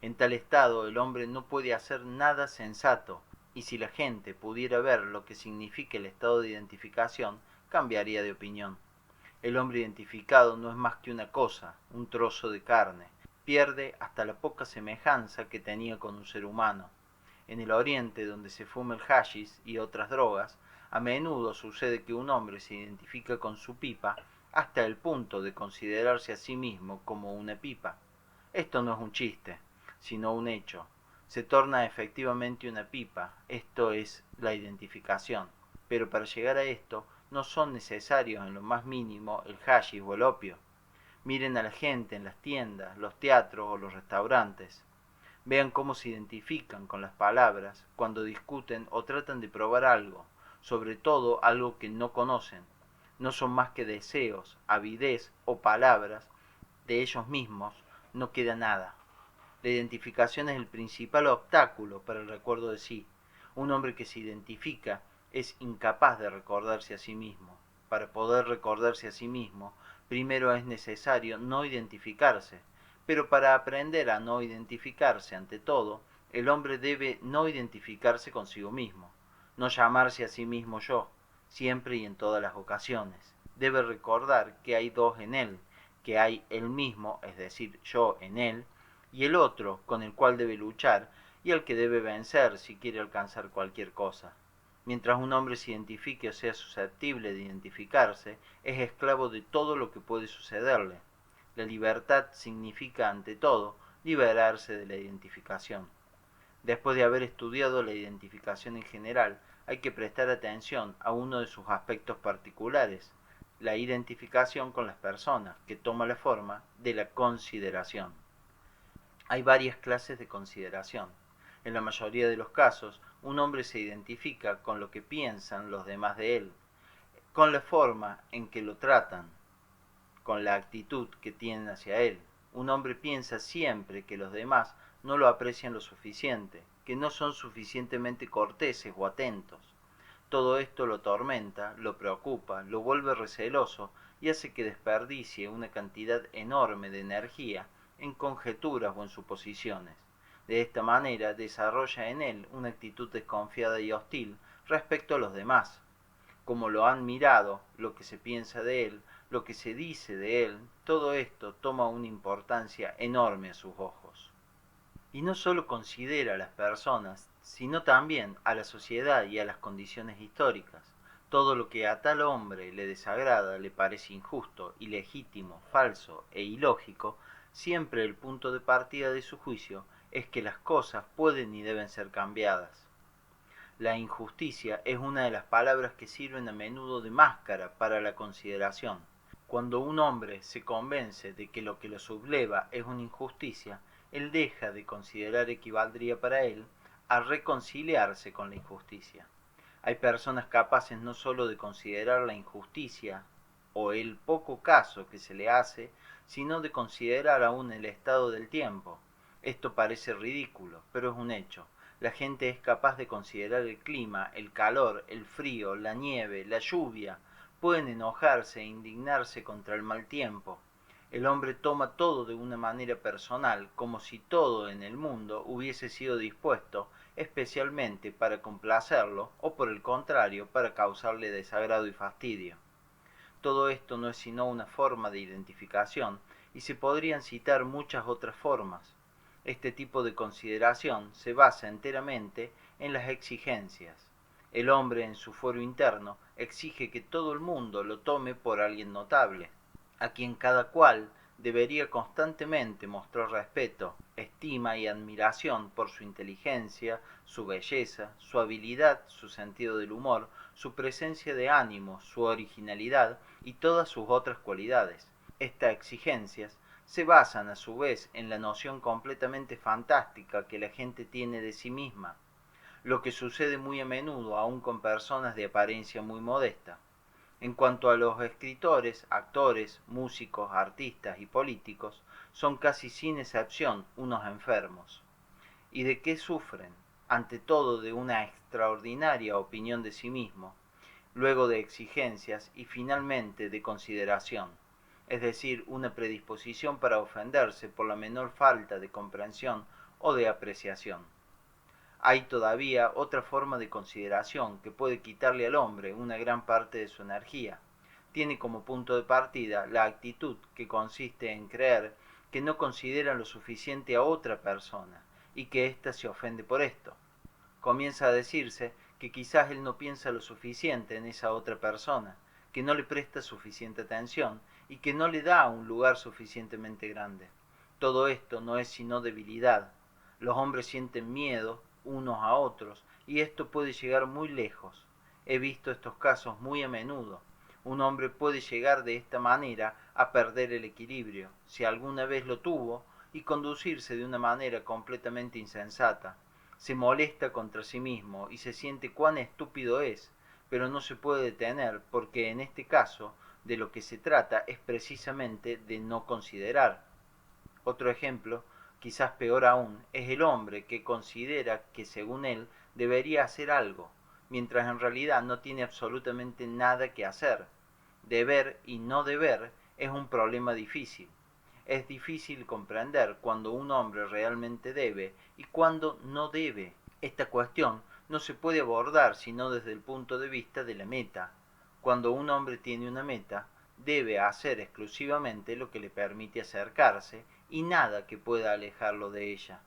En tal estado el hombre no puede hacer nada sensato, y si la gente pudiera ver lo que significa el estado de identificación, cambiaría de opinión. El hombre identificado no es más que una cosa, un trozo de carne. Pierde hasta la poca semejanza que tenía con un ser humano. En el Oriente, donde se fuma el hachís y otras drogas, a menudo sucede que un hombre se identifica con su pipa hasta el punto de considerarse a sí mismo como una pipa. Esto no es un chiste, sino un hecho. Se torna efectivamente una pipa, esto es la identificación. Pero para llegar a esto no son necesarios en lo más mínimo el hachís o el opio. Miren a la gente en las tiendas, los teatros o los restaurantes. Vean cómo se identifican con las palabras cuando discuten o tratan de probar algo, sobre todo algo que no conocen. No son más que deseos, avidez o palabras. De ellos mismos no queda nada. La identificación es el principal obstáculo para el recuerdo de sí. Un hombre que se identifica es incapaz de recordarse a sí mismo. Para poder recordarse a sí mismo, primero es necesario no identificarse. Pero para aprender a no identificarse ante todo, el hombre debe no identificarse consigo mismo, no llamarse a sí mismo yo, siempre y en todas las ocasiones. Debe recordar que hay dos en él, que hay él mismo, es decir, yo en él, y el otro con el cual debe luchar y al que debe vencer si quiere alcanzar cualquier cosa. Mientras un hombre se identifique o sea susceptible de identificarse, es esclavo de todo lo que puede sucederle. La libertad significa, ante todo, liberarse de la identificación. Después de haber estudiado la identificación en general, hay que prestar atención a uno de sus aspectos particulares, la identificación con las personas, que toma la forma de la consideración. Hay varias clases de consideración. En la mayoría de los casos, un hombre se identifica con lo que piensan los demás de él, con la forma en que lo tratan, con la actitud que tienen hacia él. Un hombre piensa siempre que los demás no lo aprecian lo suficiente, que no son suficientemente corteses o atentos. Todo esto lo atormenta, lo preocupa, lo vuelve receloso y hace que desperdicie una cantidad enorme de energía en conjeturas o en suposiciones. De esta manera desarrolla en él una actitud desconfiada y hostil respecto a los demás. cómo lo han mirado, lo que se piensa de él, lo que se dice de él, todo esto toma una importancia enorme a sus ojos. Y no solo considera a las personas, sino también a la sociedad y a las condiciones históricas. Todo lo que a tal hombre le desagrada, le parece injusto, ilegítimo, falso e ilógico, siempre el punto de partida de su juicio es que las cosas pueden y deben ser cambiadas. La injusticia es una de las palabras que sirven a menudo de máscara para la consideración. Cuando un hombre se convence de que lo que lo subleva es una injusticia, él deja de considerar equivaldría para él a reconciliarse con la injusticia. Hay personas capaces no sólo de considerar la injusticia o el poco caso que se le hace, sino de considerar aún el estado del tiempo. Esto parece ridículo, pero es un hecho. La gente es capaz de considerar el clima, el calor, el frío, la nieve, la lluvia. Pueden enojarse e indignarse contra el mal tiempo. El hombre toma todo de una manera personal, como si todo en el mundo hubiese sido dispuesto especialmente para complacerlo o por el contrario para causarle desagrado y fastidio. Todo esto no es sino una forma de identificación y se podrían citar muchas otras formas. Este tipo de consideración se basa enteramente en las exigencias. El hombre en su fuero interno exige que todo el mundo lo tome por alguien notable, a quien cada cual debería constantemente mostrar respeto, estima y admiración por su inteligencia, su belleza, su habilidad, su sentido del humor, su presencia de ánimo, su originalidad y todas sus otras cualidades. Estas exigencias se basan a su vez en la noción completamente fantástica que la gente tiene de sí misma, lo que sucede muy a menudo aún con personas de apariencia muy modesta. En cuanto a los escritores, actores, músicos, artistas y políticos, son casi sin excepción unos enfermos. ¿Y de qué sufren? Ante todo de una extraordinaria opinión de sí mismo, luego de exigencias y finalmente de consideración, es decir, una predisposición para ofenderse por la menor falta de comprensión o de apreciación. Hay todavía otra forma de consideración que puede quitarle al hombre una gran parte de su energía. Tiene como punto de partida la actitud que consiste en creer que no considera lo suficiente a otra persona y que ésta se ofende por esto. Comienza a decirse que quizás él no piensa lo suficiente en esa otra persona, que no le presta suficiente atención y que no le da un lugar suficientemente grande. Todo esto no es sino debilidad. Los hombres sienten miedo unos a otros y esto puede llegar muy lejos. He visto estos casos muy a menudo. Un hombre puede llegar de esta manera a perder el equilibrio, si alguna vez lo tuvo, y conducirse de una manera completamente insensata. Se molesta contra sí mismo y se siente cuán estúpido es, pero no se puede detener porque en este caso de lo que se trata es precisamente de no considerar. Otro ejemplo, quizás peor aún, es el hombre que considera que según él debería hacer algo, mientras en realidad no tiene absolutamente nada que hacer. Deber y no deber es un problema difícil. Es difícil comprender cuando un hombre realmente debe y cuando no debe. Esta cuestión no se puede abordar sino desde el punto de vista de la meta. Cuando un hombre tiene una meta, debe hacer exclusivamente lo que le permite acercarse y nada que pueda alejarlo de ella.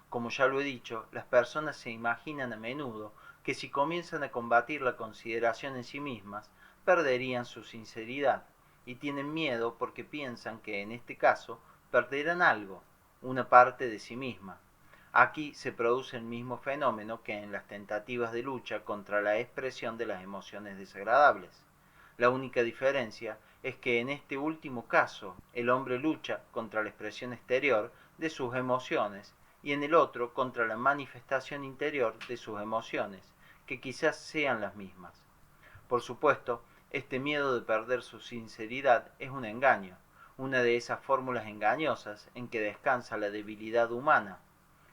Como ya lo he dicho, las personas se imaginan a menudo que si comienzan a combatir la consideración en sí mismas, perderían su sinceridad, y tienen miedo porque piensan que en este caso perderán algo, una parte de sí misma. Aquí se produce el mismo fenómeno que en las tentativas de lucha contra la expresión de las emociones desagradables. La única diferencia es que en este último caso el hombre lucha contra la expresión exterior de sus emociones y en el otro contra la manifestación interior de sus emociones, que quizás sean las mismas. Por supuesto, este miedo de perder su sinceridad es un engaño, una de esas fórmulas engañosas en que descansa la debilidad humana.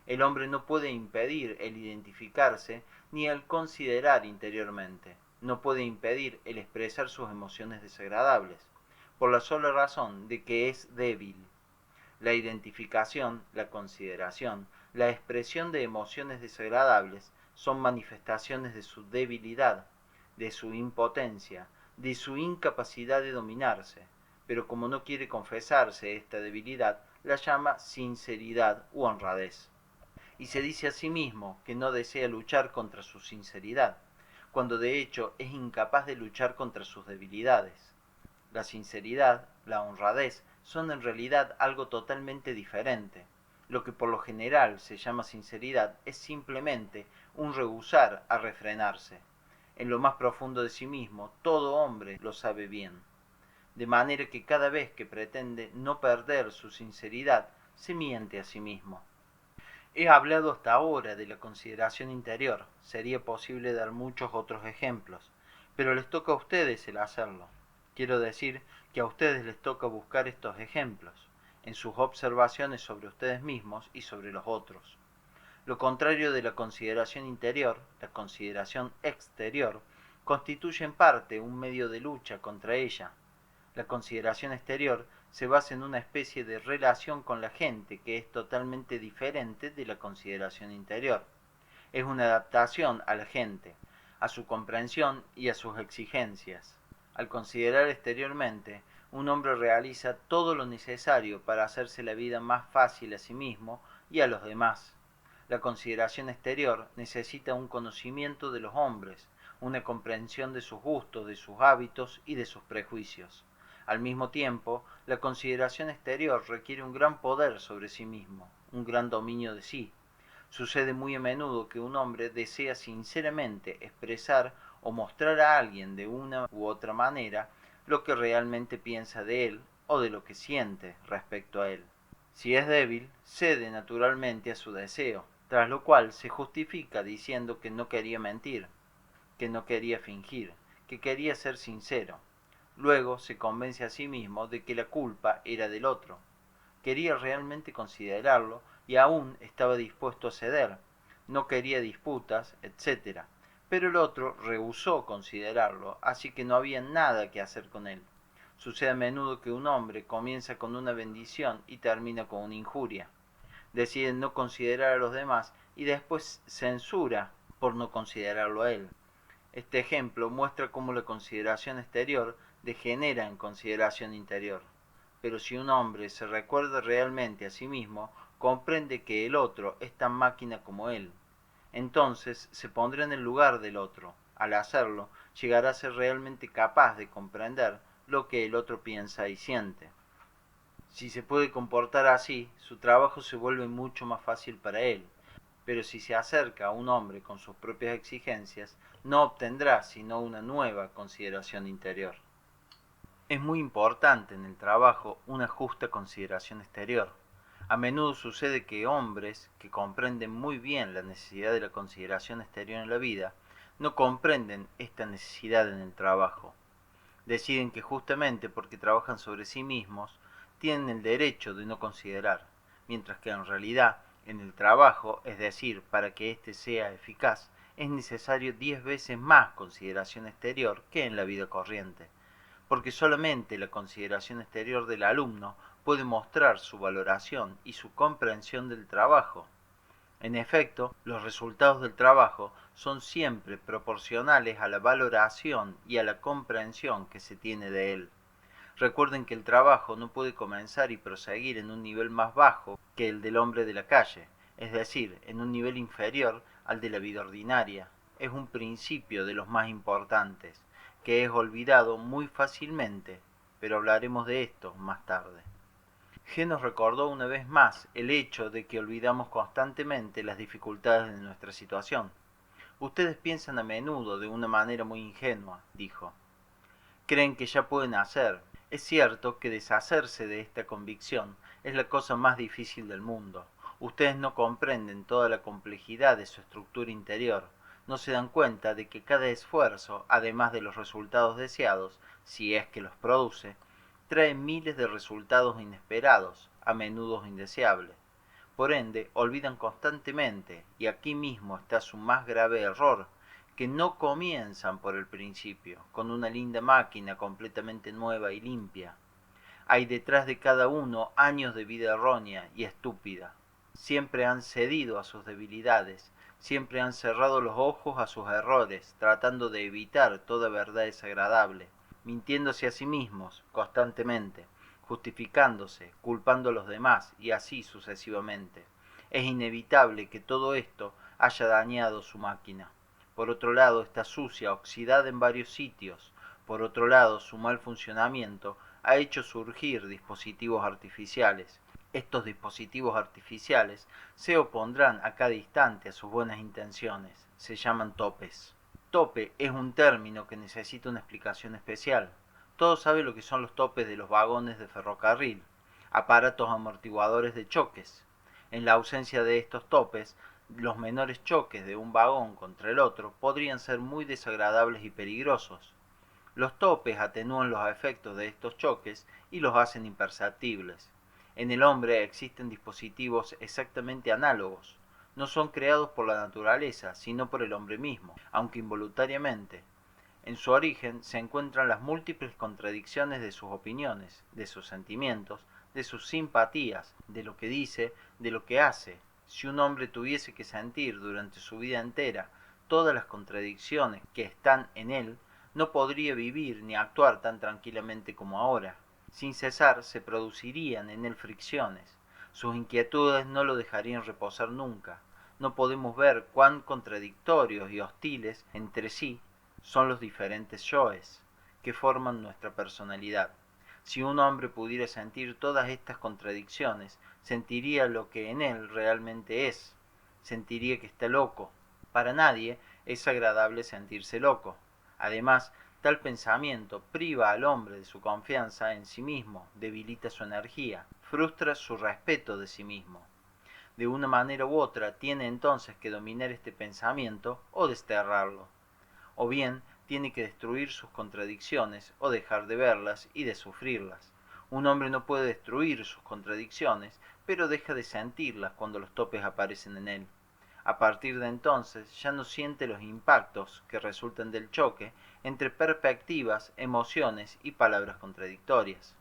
El hombre no puede impedir el identificarse ni el considerar interiormente. No puede impedir el expresar sus emociones desagradables, por la sola razón de que es débil. La identificación, la consideración, la expresión de emociones desagradables son manifestaciones de su debilidad. de su impotencia, de su incapacidad de dominarse, pero como no quiere confesarse esta debilidad, la llama sinceridad u honradez. Y se dice a sí mismo que no desea luchar contra su sinceridad, cuando de hecho es incapaz de luchar contra sus debilidades. La sinceridad, la honradez, son en realidad algo totalmente diferente. Lo que por lo general se llama sinceridad es simplemente un rehusar a refrenarse. En lo más profundo de sí mismo, todo hombre lo sabe bien. De manera que cada vez que pretende no perder su sinceridad, se miente a sí mismo. He hablado hasta ahora de la consideración interior. Sería posible dar muchos otros ejemplos, pero les toca a ustedes el hacerlo. Quiero decir que a ustedes les toca buscar estos ejemplos en sus observaciones sobre ustedes mismos y sobre los otros. Lo contrario de la consideración interior, la consideración exterior, constituye en parte un medio de lucha contra ella. La consideración exterior se basa en una especie de relación con la gente que es totalmente diferente de la consideración interior. Es una adaptación a la gente, a su comprensión y a sus exigencias. Al considerar exteriormente, un hombre realiza todo lo necesario para hacerse la vida más fácil a sí mismo y a los demás. La consideración exterior necesita un conocimiento de los hombres, una comprensión de sus gustos, de sus hábitos y de sus prejuicios. Al mismo tiempo, la consideración exterior requiere un gran poder sobre sí mismo, un gran dominio de sí. Sucede muy a menudo que un hombre desea sinceramente expresar o mostrar a alguien de una u otra manera lo que realmente piensa de él o de lo que siente respecto a él. Si es débil, cede naturalmente a su deseo, tras lo cual se justifica diciendo que no quería mentir, que no quería fingir, que quería ser sincero. Luego se convence a sí mismo de que la culpa era del otro. Quería realmente considerarlo y aún estaba dispuesto a ceder. No quería disputas, etc. Pero el otro rehusó considerarlo, así que no había nada que hacer con él. Sucede a menudo que un hombre comienza con una bendición y termina con una injuria. Decide no considerar a los demás y después censura por no considerarlo a él. Este ejemplo muestra cómo la consideración exterior degenera en consideración interior. Pero si un hombre se recuerda realmente a sí mismo, comprende que el otro es tan máquina como él. Entonces se pondrá en el lugar del otro. Al hacerlo, llegará a ser realmente capaz de comprender lo que el otro piensa y siente. Si se puede comportar así, su trabajo se vuelve mucho más fácil para él. Pero si se acerca a un hombre con sus propias exigencias, no obtendrá sino una nueva consideración interior. Es muy importante en el trabajo una justa consideración exterior. A menudo sucede que hombres que comprenden muy bien la necesidad de la consideración exterior en la vida, no comprenden esta necesidad en el trabajo. Deciden que justamente porque trabajan sobre sí mismos, tienen el derecho de no considerar, mientras que en realidad en el trabajo, es decir, para que éste sea eficaz, es necesario 10 veces más consideración exterior que en la vida corriente, porque solamente la consideración exterior del alumno puede mostrar su valoración y su comprensión del trabajo. En efecto, los resultados del trabajo son siempre proporcionales a la valoración y a la comprensión que se tiene de él. Recuerden que el trabajo no puede comenzar y proseguir en un nivel más bajo que el del hombre de la calle, es decir, en un nivel inferior al de la vida ordinaria. Es un principio de los más importantes, que es olvidado muy fácilmente, pero hablaremos de esto más tarde. G nos recordó una vez más el hecho de que olvidamos constantemente las dificultades de nuestra situación. Ustedes piensan a menudo de una manera muy ingenua, dijo. Creen que ya pueden hacer. Es cierto que deshacerse de esta convicción es la cosa más difícil del mundo. Ustedes no comprenden toda la complejidad de su estructura interior. No se dan cuenta de que cada esfuerzo, además de los resultados deseados, si es que los produce, trae miles de resultados inesperados, a menudo indeseables. Por ende, olvidan constantemente, y aquí mismo está su más grave error, que no comienzan por el principio, con una linda máquina completamente nueva y limpia. Hay detrás de cada uno años de vida errónea y estúpida. Siempre han cedido a sus debilidades, siempre han cerrado los ojos a sus errores, tratando de evitar toda verdad desagradable, mintiéndose a sí mismos constantemente, justificándose, culpando a los demás y así sucesivamente. Es inevitable que todo esto haya dañado su máquina. Por otro lado, está sucia, oxidada en varios sitios. Por otro lado, su mal funcionamiento ha hecho surgir dispositivos artificiales. Estos dispositivos artificiales se opondrán a cada instante a sus buenas intenciones. Se llaman topes. Tope es un término que necesita una explicación especial. Todos saben lo que son los topes de los vagones de ferrocarril, aparatos amortiguadores de choques. En la ausencia de estos topes, los menores choques de un vagón contra el otro podrían ser muy desagradables y peligrosos. Los topes atenúan los efectos de estos choques y los hacen imperceptibles. En el hombre existen dispositivos exactamente análogos. No son creados por la naturaleza, sino por el hombre mismo, aunque involuntariamente. En su origen se encuentran las múltiples contradicciones de sus opiniones, de sus sentimientos, de sus simpatías, de lo que dice, de lo que hace. Si un hombre tuviese que sentir durante su vida entera todas las contradicciones que están en él, no podría vivir ni actuar tan tranquilamente como ahora. Sin cesar se producirían en él fricciones. Sus inquietudes no lo dejarían reposar nunca. No podemos ver cuán contradictorios y hostiles entre sí son los diferentes yoes que forman nuestra personalidad. Si un hombre pudiera sentir todas estas contradicciones, sentiría lo que en él realmente es, sentiría que está loco. Para nadie es agradable sentirse loco. Además, tal pensamiento priva al hombre de su confianza en sí mismo, debilita su energía, frustra su respeto de sí mismo. De una manera u otra tiene entonces que dominar este pensamiento o desterrarlo. O bien tiene que destruir sus contradicciones o dejar de verlas y de sufrirlas. Un hombre no puede destruir sus contradicciones, pero deja de sentirlas cuando los topes aparecen en él. A partir de entonces ya no siente los impactos que resultan del choque entre perspectivas, emociones y palabras contradictorias.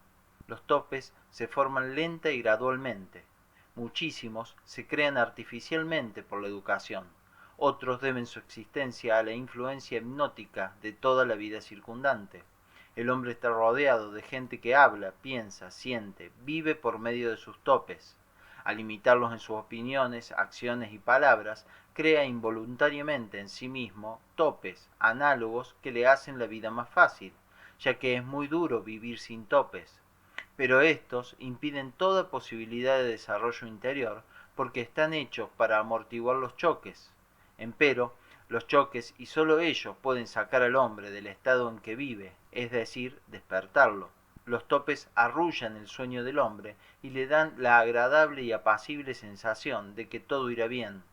Los topes se forman lenta y gradualmente. Muchísimos se crean artificialmente por la educación. Otros deben su existencia a la influencia hipnótica de toda la vida circundante. El hombre está rodeado de gente que habla, piensa, siente, vive por medio de sus topes. Al imitarlos en sus opiniones, acciones y palabras, crea involuntariamente en sí mismo topes análogos que le hacen la vida más fácil, ya que es muy duro vivir sin topes. Pero estos impiden toda posibilidad de desarrollo interior porque están hechos para amortiguar los choques. Empero, los choques y sólo ellos pueden sacar al hombre del estado en que vive, es decir, despertarlo. Los topes arrullan el sueño del hombre y le dan la agradable y apacible sensación de que todo irá bien,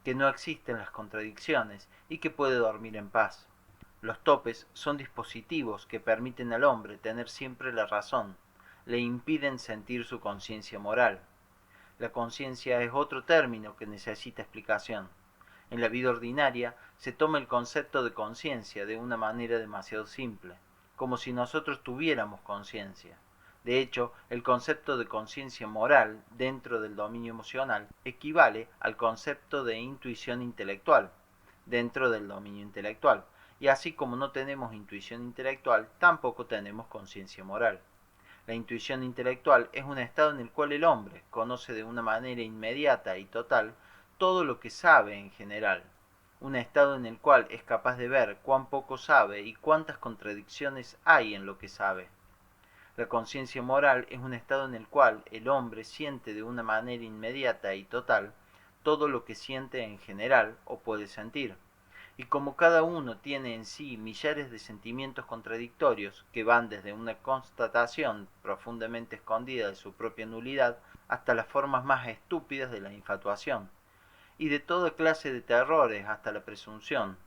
que no existen las contradicciones y que puede dormir en paz. Los topes son dispositivos que permiten al hombre tener siempre la razón, le impiden sentir su conciencia moral. La conciencia es otro término que necesita explicación. En la vida ordinaria se toma el concepto de conciencia de una manera demasiado simple, como si nosotros tuviéramos conciencia. De hecho, el concepto de conciencia moral dentro del dominio emocional equivale al concepto de intuición intelectual dentro del dominio intelectual. Y así como no tenemos intuición intelectual, tampoco tenemos conciencia moral. La intuición intelectual es un estado en el cual el hombre conoce de una manera inmediata y total todo lo que sabe en general, un estado en el cual es capaz de ver cuán poco sabe y cuántas contradicciones hay en lo que sabe. La conciencia moral es un estado en el cual el hombre siente de una manera inmediata y total todo lo que siente en general o puede sentir. Y como cada uno tiene en sí millares de sentimientos contradictorios que van desde una constatación profundamente escondida de su propia nulidad hasta las formas más estúpidas de la infatuación, y de toda clase de terrores hasta la presunción,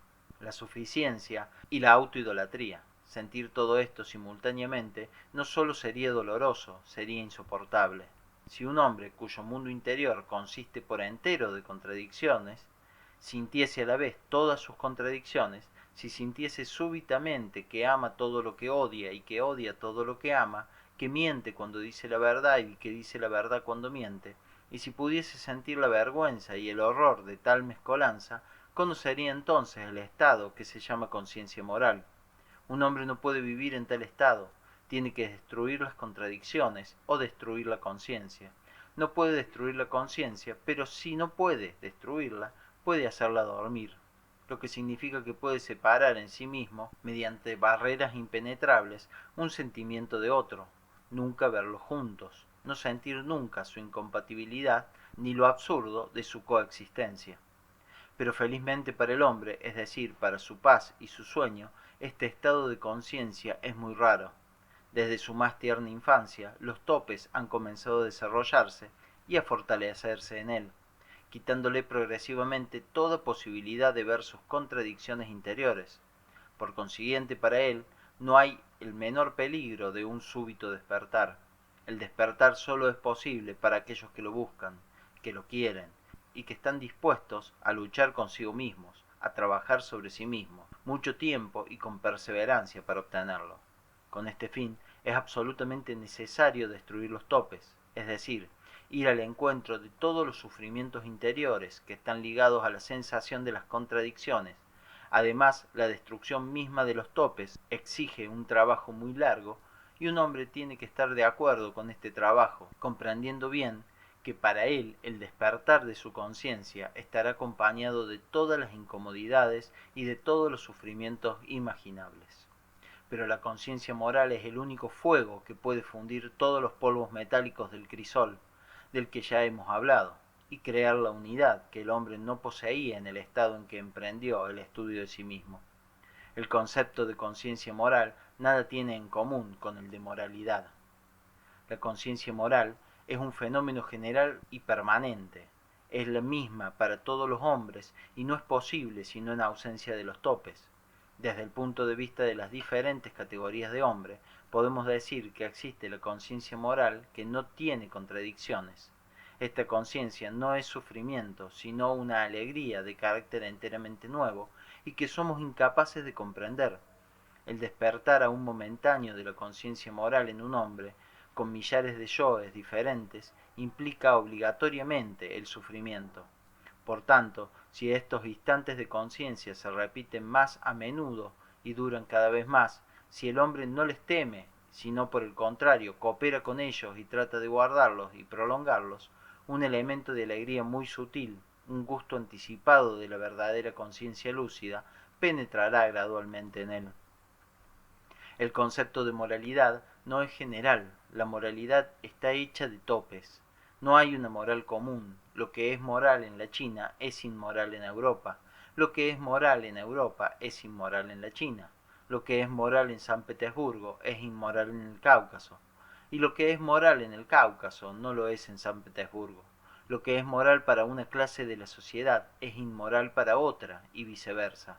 la suficiencia y la autoidolatría. Sentir todo esto simultáneamente no solo sería doloroso, sería insoportable. Si un hombre cuyo mundo interior consiste por entero de contradicciones, sintiese a la vez todas sus contradicciones, si sintiese súbitamente que ama todo lo que odia y que odia todo lo que ama, que miente cuando dice la verdad y que dice la verdad cuando miente, y si pudiese sentir la vergüenza y el horror de tal mezcolanza, conocería entonces el estado que se llama conciencia moral. Un hombre no puede vivir en tal estado, tiene que destruir las contradicciones o destruir la conciencia. No puede destruir la conciencia, pero si no puede destruirla, puede hacerla dormir, lo que significa que puede separar en sí mismo, mediante barreras impenetrables, un sentimiento de otro, nunca verlos juntos, no sentir nunca su incompatibilidad ni lo absurdo de su coexistencia. Pero felizmente para el hombre, es decir, para su paz y su sueño, este estado de conciencia es muy raro. Desde su más tierna infancia, los topes han comenzado a desarrollarse y a fortalecerse en él, quitándole progresivamente toda posibilidad de ver sus contradicciones interiores. Por consiguiente, para él no hay el menor peligro de un súbito despertar. El despertar solo es posible para aquellos que lo buscan, que lo quieren, y que están dispuestos a luchar consigo mismos, a trabajar sobre sí mismos, mucho tiempo y con perseverancia para obtenerlo. Con este fin, es absolutamente necesario destruir los topes, es decir, ir al encuentro de todos los sufrimientos interiores que están ligados a la sensación de las contradicciones. Además, la destrucción misma de los topes exige un trabajo muy largo y un hombre tiene que estar de acuerdo con este trabajo, comprendiendo bien que para él el despertar de su conciencia estará acompañado de todas las incomodidades y de todos los sufrimientos imaginables. Pero la conciencia moral es el único fuego que puede fundir todos los polvos metálicos del crisol, del que ya hemos hablado, y crear la unidad que el hombre no poseía en el estado en que emprendió el estudio de sí mismo. El concepto de conciencia moral nada tiene en común con el de moralidad. La conciencia moral es un fenómeno general y permanente, es la misma para todos los hombres y no es posible sino en ausencia de los topes. Desde el punto de vista de las diferentes categorías de hombre, podemos decir que existe la conciencia moral que no tiene contradicciones. Esta conciencia no es sufrimiento, sino una alegría de carácter enteramente nuevo y que somos incapaces de comprender. El despertar aún momentáneo de la conciencia moral en un hombre, con millares de yoes diferentes, implica obligatoriamente el sufrimiento. Por tanto, si estos instantes de conciencia se repiten más a menudo y duran cada vez más, si el hombre no les teme, sino por el contrario coopera con ellos y trata de guardarlos y prolongarlos, un elemento de alegría muy sutil, un gusto anticipado de la verdadera conciencia lúcida, penetrará gradualmente en él. El concepto de moralidad no es general, la moralidad está hecha de topes. No hay una moral común. Lo que es moral en la China es inmoral en Europa. Lo que es moral en Europa es inmoral en la China. Lo que es moral en San Petersburgo es inmoral en el Cáucaso. Y lo que es moral en el Cáucaso no lo es en San Petersburgo. Lo que es moral para una clase de la sociedad es inmoral para otra y viceversa.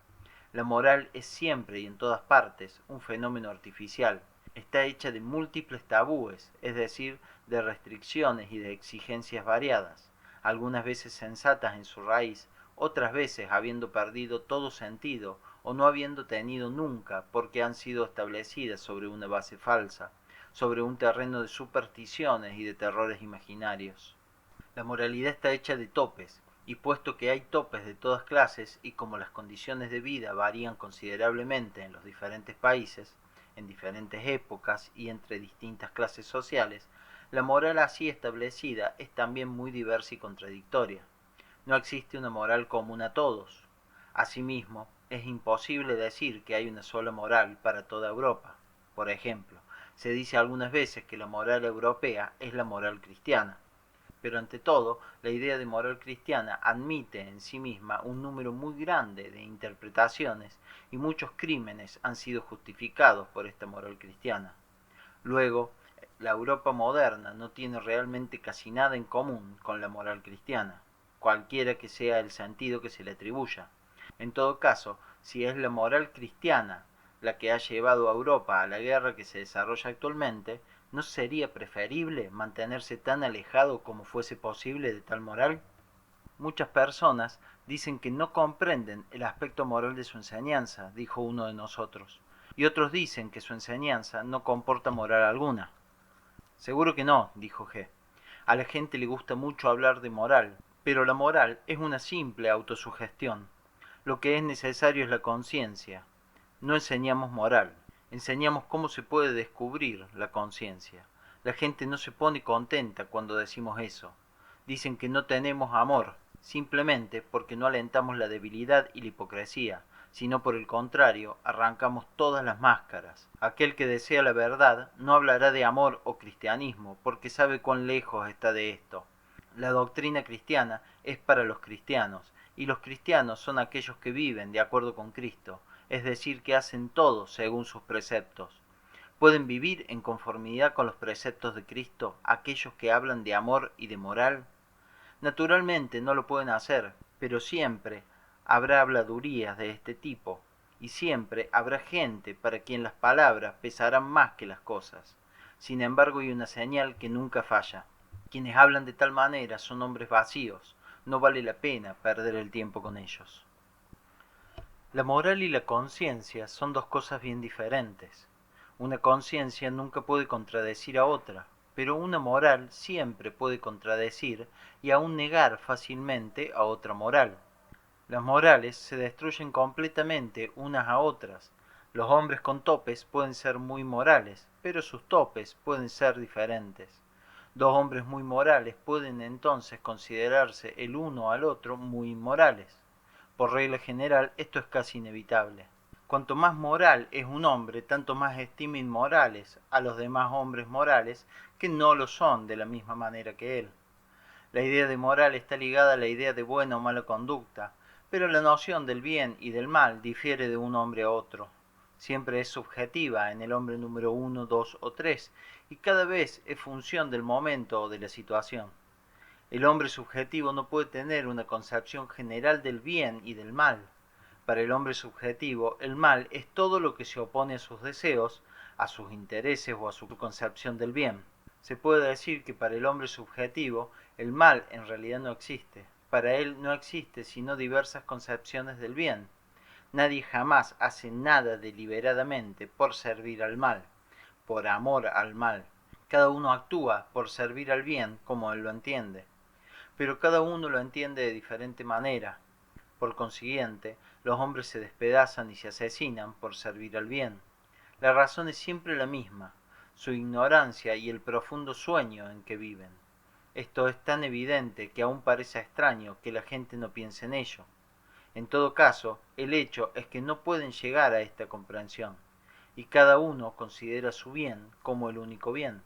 La moral es siempre y en todas partes un fenómeno artificial. Está hecha de múltiples tabúes, es decir, de restricciones y de exigencias variadas, algunas veces sensatas en su raíz, otras veces habiendo perdido todo sentido o no habiendo tenido nunca porque han sido establecidas sobre una base falsa, sobre un terreno de supersticiones y de terrores imaginarios. La moralidad está hecha de topes, y puesto que hay topes de todas clases y como las condiciones de vida varían considerablemente en los diferentes países, en diferentes épocas y entre distintas clases sociales, la moral así establecida es también muy diversa y contradictoria. No existe una moral común a todos. Asimismo, es imposible decir que hay una sola moral para toda Europa. Por ejemplo, se dice algunas veces que la moral europea es la moral cristiana. Pero ante todo, la idea de moral cristiana admite en sí misma un número muy grande de interpretaciones y muchos crímenes han sido justificados por esta moral cristiana. Luego, la Europa moderna no tiene realmente casi nada en común con la moral cristiana, cualquiera que sea el sentido que se le atribuya. En todo caso, si es la moral cristiana la que ha llevado a Europa a la guerra que se desarrolla actualmente, ¿no sería preferible mantenerse tan alejado como fuese posible de tal moral? Muchas personas dicen que no comprenden el aspecto moral de su enseñanza, dijo uno de nosotros, y otros dicen que su enseñanza no comporta moral alguna. Seguro que no, dijo G. A la gente le gusta mucho hablar de moral, pero la moral es una simple autosugestión. Lo que es necesario es la conciencia. No enseñamos moral, enseñamos cómo se puede descubrir la conciencia. La gente no se pone contenta cuando decimos eso. Dicen que no tenemos amor, simplemente porque no alentamos la debilidad y la hipocresía, sino por el contrario, arrancamos todas las máscaras. Aquel que desea la verdad no hablará de amor o cristianismo, porque sabe cuán lejos está de esto. La doctrina cristiana es para los cristianos, y los cristianos son aquellos que viven de acuerdo con Cristo, es decir, que hacen todo según sus preceptos. ¿Pueden vivir en conformidad con los preceptos de Cristo aquellos que hablan de amor y de moral? Naturalmente no lo pueden hacer, pero siempre habrá habladurías de este tipo, y siempre habrá gente para quien las palabras pesarán más que las cosas. Sin embargo, hay una señal que nunca falla. Quienes hablan de tal manera son hombres vacíos, no vale la pena perder el tiempo con ellos. La moral y la conciencia son dos cosas bien diferentes. Una conciencia nunca puede contradecir a otra, pero una moral siempre puede contradecir y aún negar fácilmente a otra moral. Las morales se destruyen completamente unas a otras. Los hombres con topes pueden ser muy morales, pero sus topes pueden ser diferentes. Dos hombres muy morales pueden entonces considerarse el uno al otro muy inmorales. Por regla general, esto es casi inevitable. Cuanto más moral es un hombre, tanto más estima inmorales a los demás hombres morales que no lo son de la misma manera que él. La idea de moral está ligada a la idea de buena o mala conducta, pero la noción del bien y del mal difiere de un hombre a otro. Siempre es subjetiva en el hombre número 1, 2 o 3, y cada vez es función del momento o de la situación. El hombre subjetivo no puede tener una concepción general del bien y del mal. Para el hombre subjetivo, el mal es todo lo que se opone a sus deseos, a sus intereses o a su concepción del bien. Se puede decir que para el hombre subjetivo, el mal en realidad no existe. Para él no existe sino diversas concepciones del bien. Nadie jamás hace nada deliberadamente por servir al mal, por amor al mal. Cada uno actúa por servir al bien como él lo entiende, pero cada uno lo entiende de diferente manera. Por consiguiente, los hombres se despedazan y se asesinan por servir al bien. La razón es siempre la misma, su ignorancia y el profundo sueño en que viven. Esto es tan evidente que aún parece extraño que la gente no piense en ello. En todo caso, el hecho es que no pueden llegar a esta comprensión, y cada uno considera su bien como el único bien,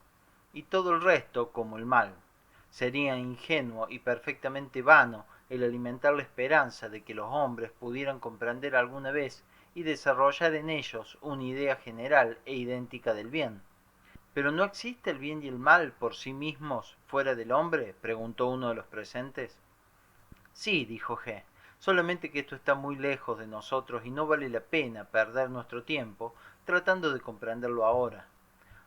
y todo el resto como el mal. Sería ingenuo y perfectamente vano el alimentar la esperanza de que los hombres pudieran comprender alguna vez y desarrollar en ellos una idea general e idéntica del bien. ¿Pero no existe el bien y el mal por sí mismos fuera del hombre?, preguntó uno de los presentes. Sí, dijo G, solamente que esto está muy lejos de nosotros y no vale la pena perder nuestro tiempo tratando de comprenderlo ahora.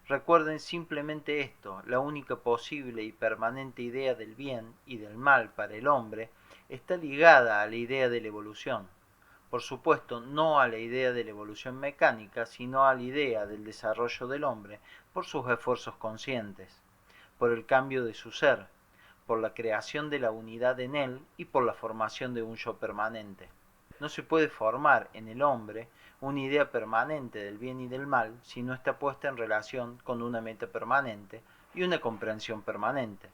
Recuerden simplemente esto, la única posible y permanente idea del bien y del mal para el hombre está ligada a la idea de la evolución. Por supuesto, no a la idea de la evolución mecánica, sino a la idea del desarrollo del hombre por sus esfuerzos conscientes, por el cambio de su ser, por la creación de la unidad en él y por la formación de un yo permanente. No se puede formar en el hombre una idea permanente del bien y del mal si no está puesta en relación con una meta permanente y una comprensión permanente.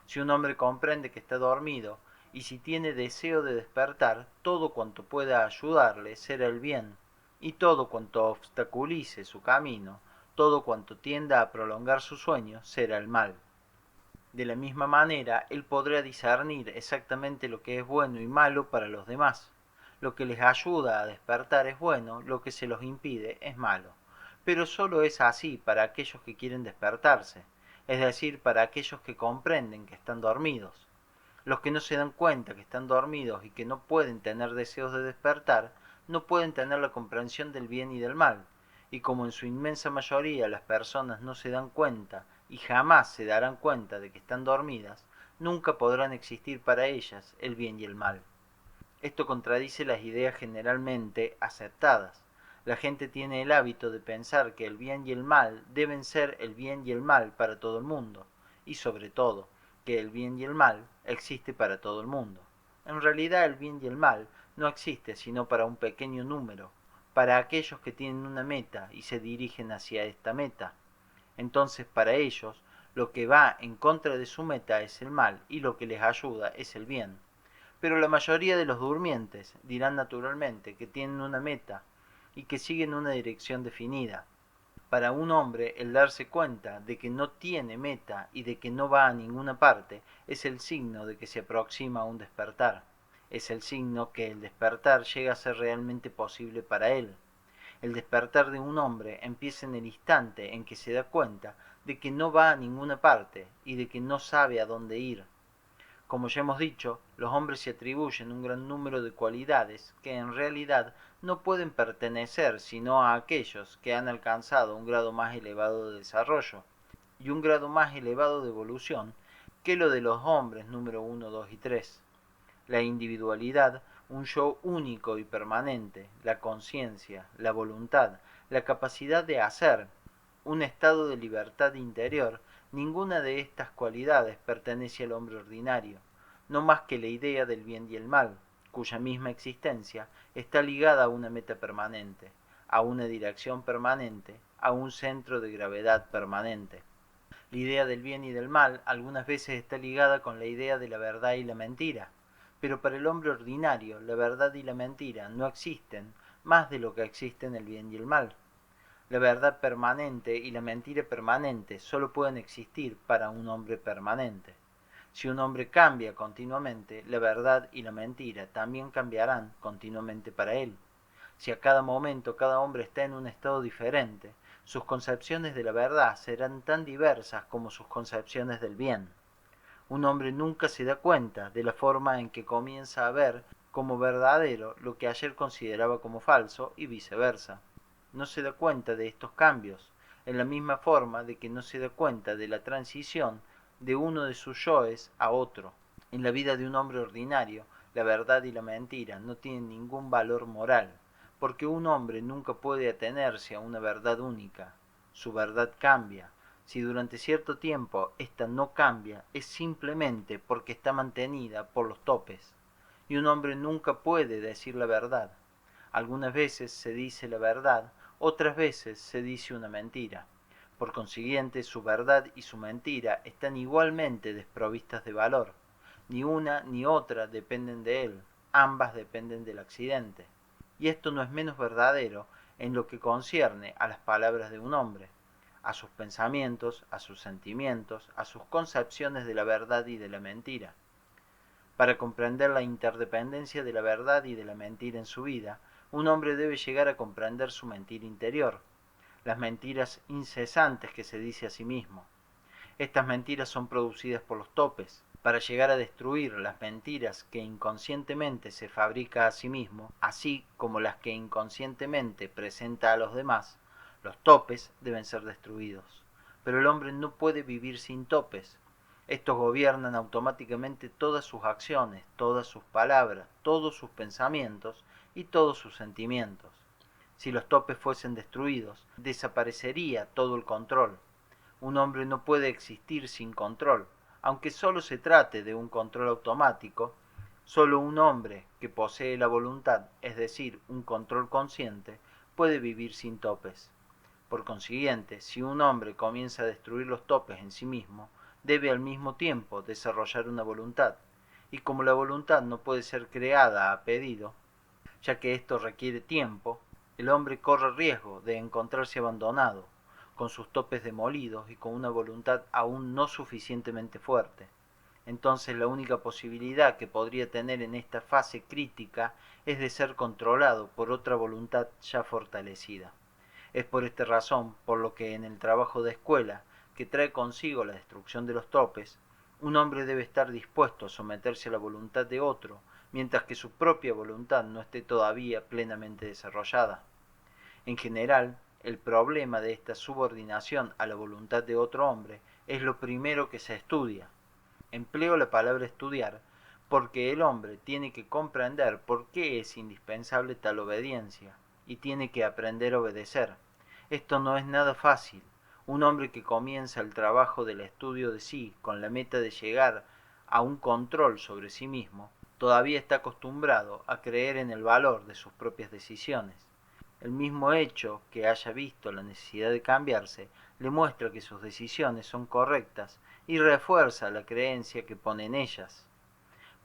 Si un hombre comprende que está dormido y si tiene deseo de despertar, todo cuanto pueda ayudarle será el bien, y todo cuanto obstaculice su camino, todo cuanto tienda a prolongar su sueño, será el mal. De la misma manera, él podrá discernir exactamente lo que es bueno y malo para los demás. Lo que les ayuda a despertar es bueno, lo que se los impide es malo. Pero solo es así para aquellos que quieren despertarse, es decir, para aquellos que comprenden que están dormidos. Los que no se dan cuenta que están dormidos y que no pueden tener deseos de despertar, no pueden tener la comprensión del bien y del mal. Y como en su inmensa mayoría las personas no se dan cuenta y jamás se darán cuenta de que están dormidas, nunca podrán existir para ellas el bien y el mal. Esto contradice las ideas generalmente aceptadas. La gente tiene el hábito de pensar que el bien y el mal deben ser el bien y el mal para todo el mundo, y sobre todo, que el bien y el mal existe para todo el mundo. En realidad el bien y el mal no existe sino para un pequeño número, para aquellos que tienen una meta y se dirigen hacia esta meta. Entonces para ellos lo que va en contra de su meta es el mal y lo que les ayuda es el bien. Pero la mayoría de los durmientes dirán naturalmente que tienen una meta y que siguen una dirección definida. Para un hombre el darse cuenta de que no tiene meta y de que no va a ninguna parte es el signo de que se aproxima a un despertar. Es el signo que el despertar llega a ser realmente posible para él. El despertar de un hombre empieza en el instante en que se da cuenta de que no va a ninguna parte y de que no sabe a dónde ir. Como ya hemos dicho, los hombres se atribuyen un gran número de cualidades que en realidad no pueden pertenecer sino a aquellos que han alcanzado un grado más elevado de desarrollo y un grado más elevado de evolución que lo de los hombres número 1, 2 y 3. La individualidad, un yo único y permanente, la conciencia, la voluntad, la capacidad de hacer, un estado de libertad interior, ninguna de estas cualidades pertenece al hombre ordinario, no más que la idea del bien y el mal, cuya misma existencia está ligada a una meta permanente, a una dirección permanente, a un centro de gravedad permanente. La idea del bien y del mal algunas veces está ligada con la idea de la verdad y la mentira, pero para el hombre ordinario la verdad y la mentira no existen más de lo que existen el bien y el mal. La verdad permanente y la mentira permanente solo pueden existir para un hombre permanente. Si un hombre cambia continuamente, la verdad y la mentira también cambiarán continuamente para él. Si a cada momento cada hombre está en un estado diferente, sus concepciones de la verdad serán tan diversas como sus concepciones del bien. Un hombre nunca se da cuenta de la forma en que comienza a ver como verdadero lo que ayer consideraba como falso y viceversa. No se da cuenta de estos cambios, en la misma forma de que no se da cuenta de la transición de uno de sus yoes a otro. En la vida de un hombre ordinario, la verdad y la mentira no tienen ningún valor moral, porque un hombre nunca puede atenerse a una verdad única. Su verdad cambia. Si durante cierto tiempo ésta no cambia, es simplemente porque está mantenida por los topes. Y un hombre nunca puede decir la verdad. Algunas veces se dice la verdad, otras veces se dice una mentira. Por consiguiente, su verdad y su mentira están igualmente desprovistas de valor. Ni una ni otra dependen de él, ambas dependen del accidente. Y esto no es menos verdadero en lo que concierne a las palabras de un hombre, a sus pensamientos, a sus sentimientos, a sus concepciones de la verdad y de la mentira. Para comprender la interdependencia de la verdad y de la mentira en su vida, un hombre debe llegar a comprender su mentira interior, las mentiras incesantes que se dice a sí mismo. Estas mentiras son producidas por los topes. Para llegar a destruir las mentiras que inconscientemente se fabrica a sí mismo, así como las que inconscientemente presenta a los demás, los topes deben ser destruidos. Pero el hombre no puede vivir sin topes. Estos gobiernan automáticamente todas sus acciones, todas sus palabras, todos sus pensamientos y todos sus sentimientos. Si los topes fuesen destruidos, desaparecería todo el control. Un hombre no puede existir sin control, aunque solo se trate de un control automático. Solo un hombre que posee la voluntad, es decir, un control consciente, puede vivir sin topes. Por consiguiente, si un hombre comienza a destruir los topes en sí mismo, debe al mismo tiempo desarrollar una voluntad, y como la voluntad no puede ser creada a pedido, ya que esto requiere tiempo, el hombre corre riesgo de encontrarse abandonado, con sus topes demolidos y con una voluntad aún no suficientemente fuerte. Entonces la única posibilidad que podría tener en esta fase crítica es de ser controlado por otra voluntad ya fortalecida. Es por esta razón por lo que en el trabajo de escuela, que trae consigo la destrucción de los topes, un hombre debe estar dispuesto a someterse a la voluntad de otro, mientras que su propia voluntad no esté todavía plenamente desarrollada. En general, el problema de esta subordinación a la voluntad de otro hombre es lo primero que se estudia. Empleo la palabra estudiar porque el hombre tiene que comprender por qué es indispensable tal obediencia y tiene que aprender a obedecer. Esto no es nada fácil. Un hombre que comienza el trabajo del estudio de sí con la meta de llegar a un control sobre sí mismo, todavía está acostumbrado a creer en el valor de sus propias decisiones. El mismo hecho que haya visto la necesidad de cambiarse le muestra que sus decisiones son correctas y refuerza la creencia que pone en ellas.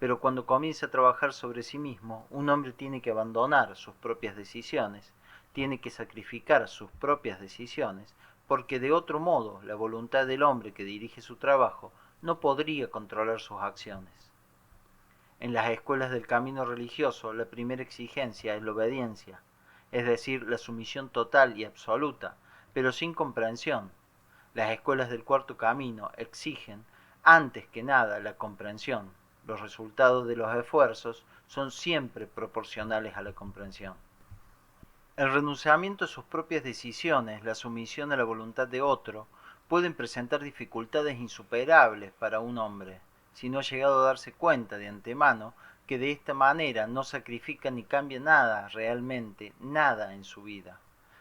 Pero cuando comienza a trabajar sobre sí mismo, un hombre tiene que abandonar sus propias decisiones, tiene que sacrificar sus propias decisiones, porque de otro modo la voluntad del hombre que dirige su trabajo no podría controlar sus acciones. En las escuelas del camino religioso, la primera exigencia es la obediencia, es decir, la sumisión total y absoluta, pero sin comprensión. Las escuelas del cuarto camino exigen, antes que nada, la comprensión. Los resultados de los esfuerzos son siempre proporcionales a la comprensión. El renunciamiento a sus propias decisiones, la sumisión a la voluntad de otro, pueden presentar dificultades insuperables para un hombre, si no ha llegado a darse cuenta de antemano que de esta manera no sacrifica ni cambia nada, realmente nada en su vida,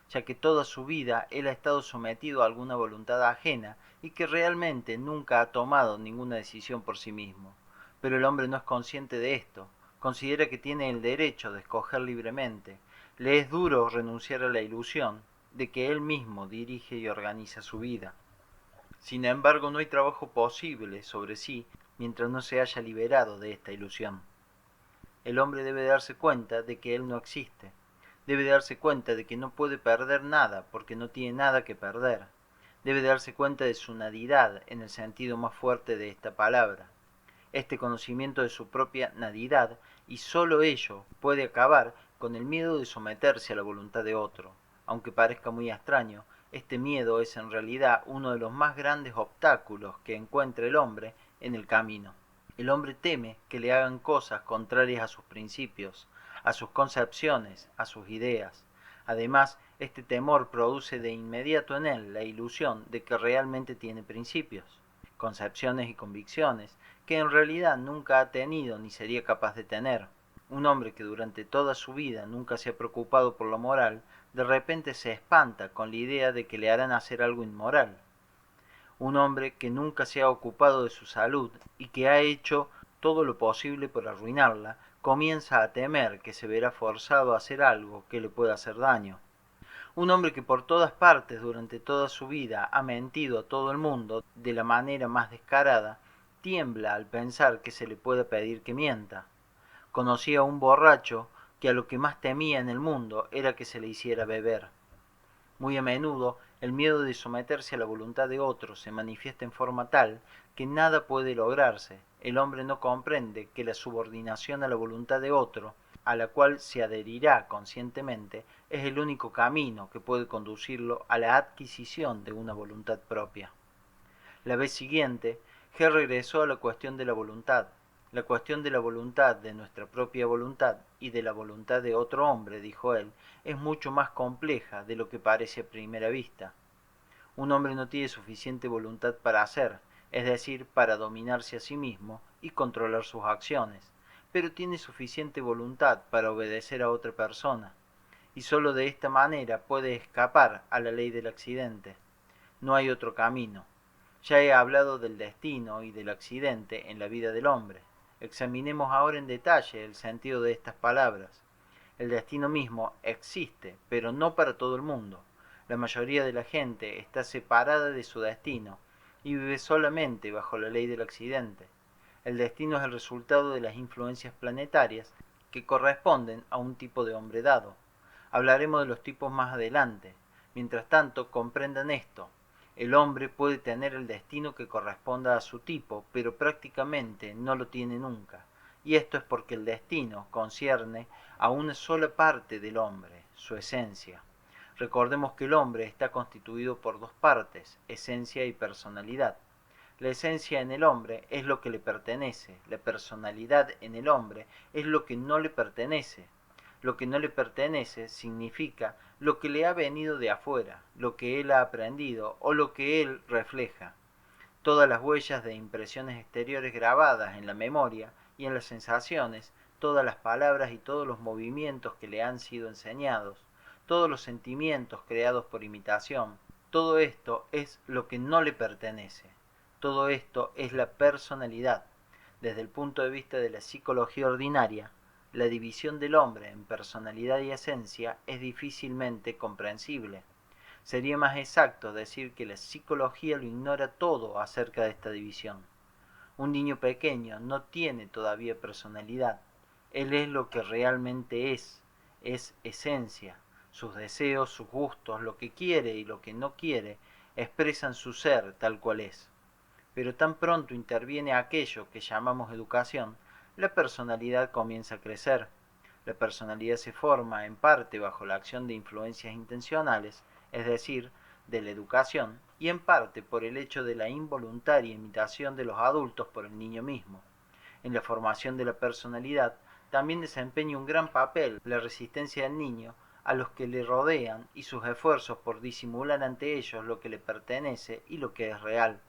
ya que toda su vida él ha estado sometido a alguna voluntad ajena y que realmente nunca ha tomado ninguna decisión por sí mismo. Pero el hombre no es consciente de esto, considera que tiene el derecho de escoger libremente. Le es duro renunciar a la ilusión de que él mismo dirige y organiza su vida. Sin embargo, no hay trabajo posible sobre sí mientras no se haya liberado de esta ilusión. El hombre debe darse cuenta de que él no existe. Debe darse cuenta de que no puede perder nada porque no tiene nada que perder. Debe darse cuenta de su nadidad en el sentido más fuerte de esta palabra. Este conocimiento de su propia nadidad, y sólo ello, puede acabar con el miedo de someterse a la voluntad de otro. Aunque parezca muy extraño, este miedo es en realidad uno de los más grandes obstáculos que encuentra el hombre en el camino. El hombre teme que le hagan cosas contrarias a sus principios, a sus concepciones, a sus ideas. Además, este temor produce de inmediato en él la ilusión de que realmente tiene principios, concepciones y convicciones, que en realidad nunca ha tenido ni sería capaz de tener. Un hombre que durante toda su vida nunca se ha preocupado por lo moral, de repente se espanta con la idea de que le harán hacer algo inmoral. Un hombre que nunca se ha ocupado de su salud y que ha hecho todo lo posible por arruinarla, comienza a temer que se verá forzado a hacer algo que le pueda hacer daño. Un hombre que por todas partes durante toda su vida ha mentido a todo el mundo de la manera más descarada, tiembla al pensar que se le puede pedir que mienta. Conocí a un borracho que a lo que más temía en el mundo era que se le hiciera beber. Muy a menudo el miedo de someterse a la voluntad de otro se manifiesta en forma tal que nada puede lograrse. El hombre no comprende que la subordinación a la voluntad de otro, a la cual se adherirá conscientemente, es el único camino que puede conducirlo a la adquisición de una voluntad propia. La vez siguiente, G regresó a la cuestión de la voluntad. La cuestión de la voluntad, de nuestra propia voluntad y de la voluntad de otro hombre, dijo él, es mucho más compleja de lo que parece a primera vista. Un hombre no tiene suficiente voluntad para hacer, es decir, para dominarse a sí mismo y controlar sus acciones, pero tiene suficiente voluntad para obedecer a otra persona, y sólo de esta manera puede escapar a la ley del accidente. No hay otro camino. Ya he hablado del destino y del accidente en la vida del hombre. Examinemos ahora en detalle el sentido de estas palabras. El destino mismo existe, pero no para todo el mundo. La mayoría de la gente está separada de su destino y vive solamente bajo la ley del accidente. El destino es el resultado de las influencias planetarias que corresponden a un tipo de hombre dado. Hablaremos de los tipos más adelante. Mientras tanto, comprendan esto. El hombre puede tener el destino que corresponda a su tipo, pero prácticamente no lo tiene nunca. Y esto es porque el destino concierne a una sola parte del hombre, su esencia. Recordemos que el hombre está constituido por dos partes, esencia y personalidad. La esencia en el hombre es lo que le pertenece, la personalidad en el hombre es lo que no le pertenece. Lo que no le pertenece significa lo que le ha venido de afuera, lo que él ha aprendido o lo que él refleja. Todas las huellas de impresiones exteriores grabadas en la memoria y en las sensaciones, todas las palabras y todos los movimientos que le han sido enseñados, todos los sentimientos creados por imitación, todo esto es lo que no le pertenece. Todo esto es la personalidad. Desde el punto de vista de la psicología ordinaria, la división del hombre en personalidad y esencia es difícilmente comprensible. Sería más exacto decir que la psicología lo ignora todo acerca de esta división. Un niño pequeño no tiene todavía personalidad. Él es lo que realmente es esencia. Sus deseos, sus gustos, lo que quiere y lo que no quiere, expresan su ser tal cual es. Pero tan pronto interviene aquello que llamamos educación, la personalidad comienza a crecer. La personalidad se forma en parte bajo la acción de influencias intencionales, es decir, de la educación, y en parte por el hecho de la involuntaria imitación de los adultos por el niño mismo. En la formación de la personalidad también desempeña un gran papel la resistencia del niño a los que le rodean y sus esfuerzos por disimular ante ellos lo que le pertenece y lo que es real.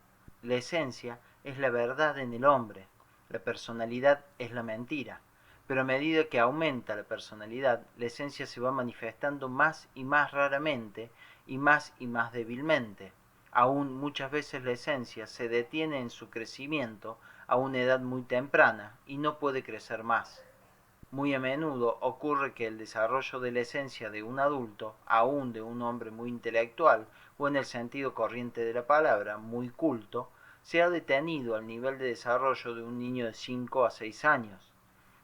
La esencia es la verdad en el hombre, la personalidad es la mentira. Pero a medida que aumenta la personalidad, la esencia se va manifestando más y más raramente y más débilmente. Aún muchas veces la esencia se detiene en su crecimiento a una edad muy temprana y no puede crecer más. Muy a menudo ocurre que el desarrollo de la esencia de un adulto, aún de un hombre muy intelectual, o en el sentido corriente de la palabra, muy culto, se ha detenido al nivel de desarrollo de un niño de 5 a 6 años.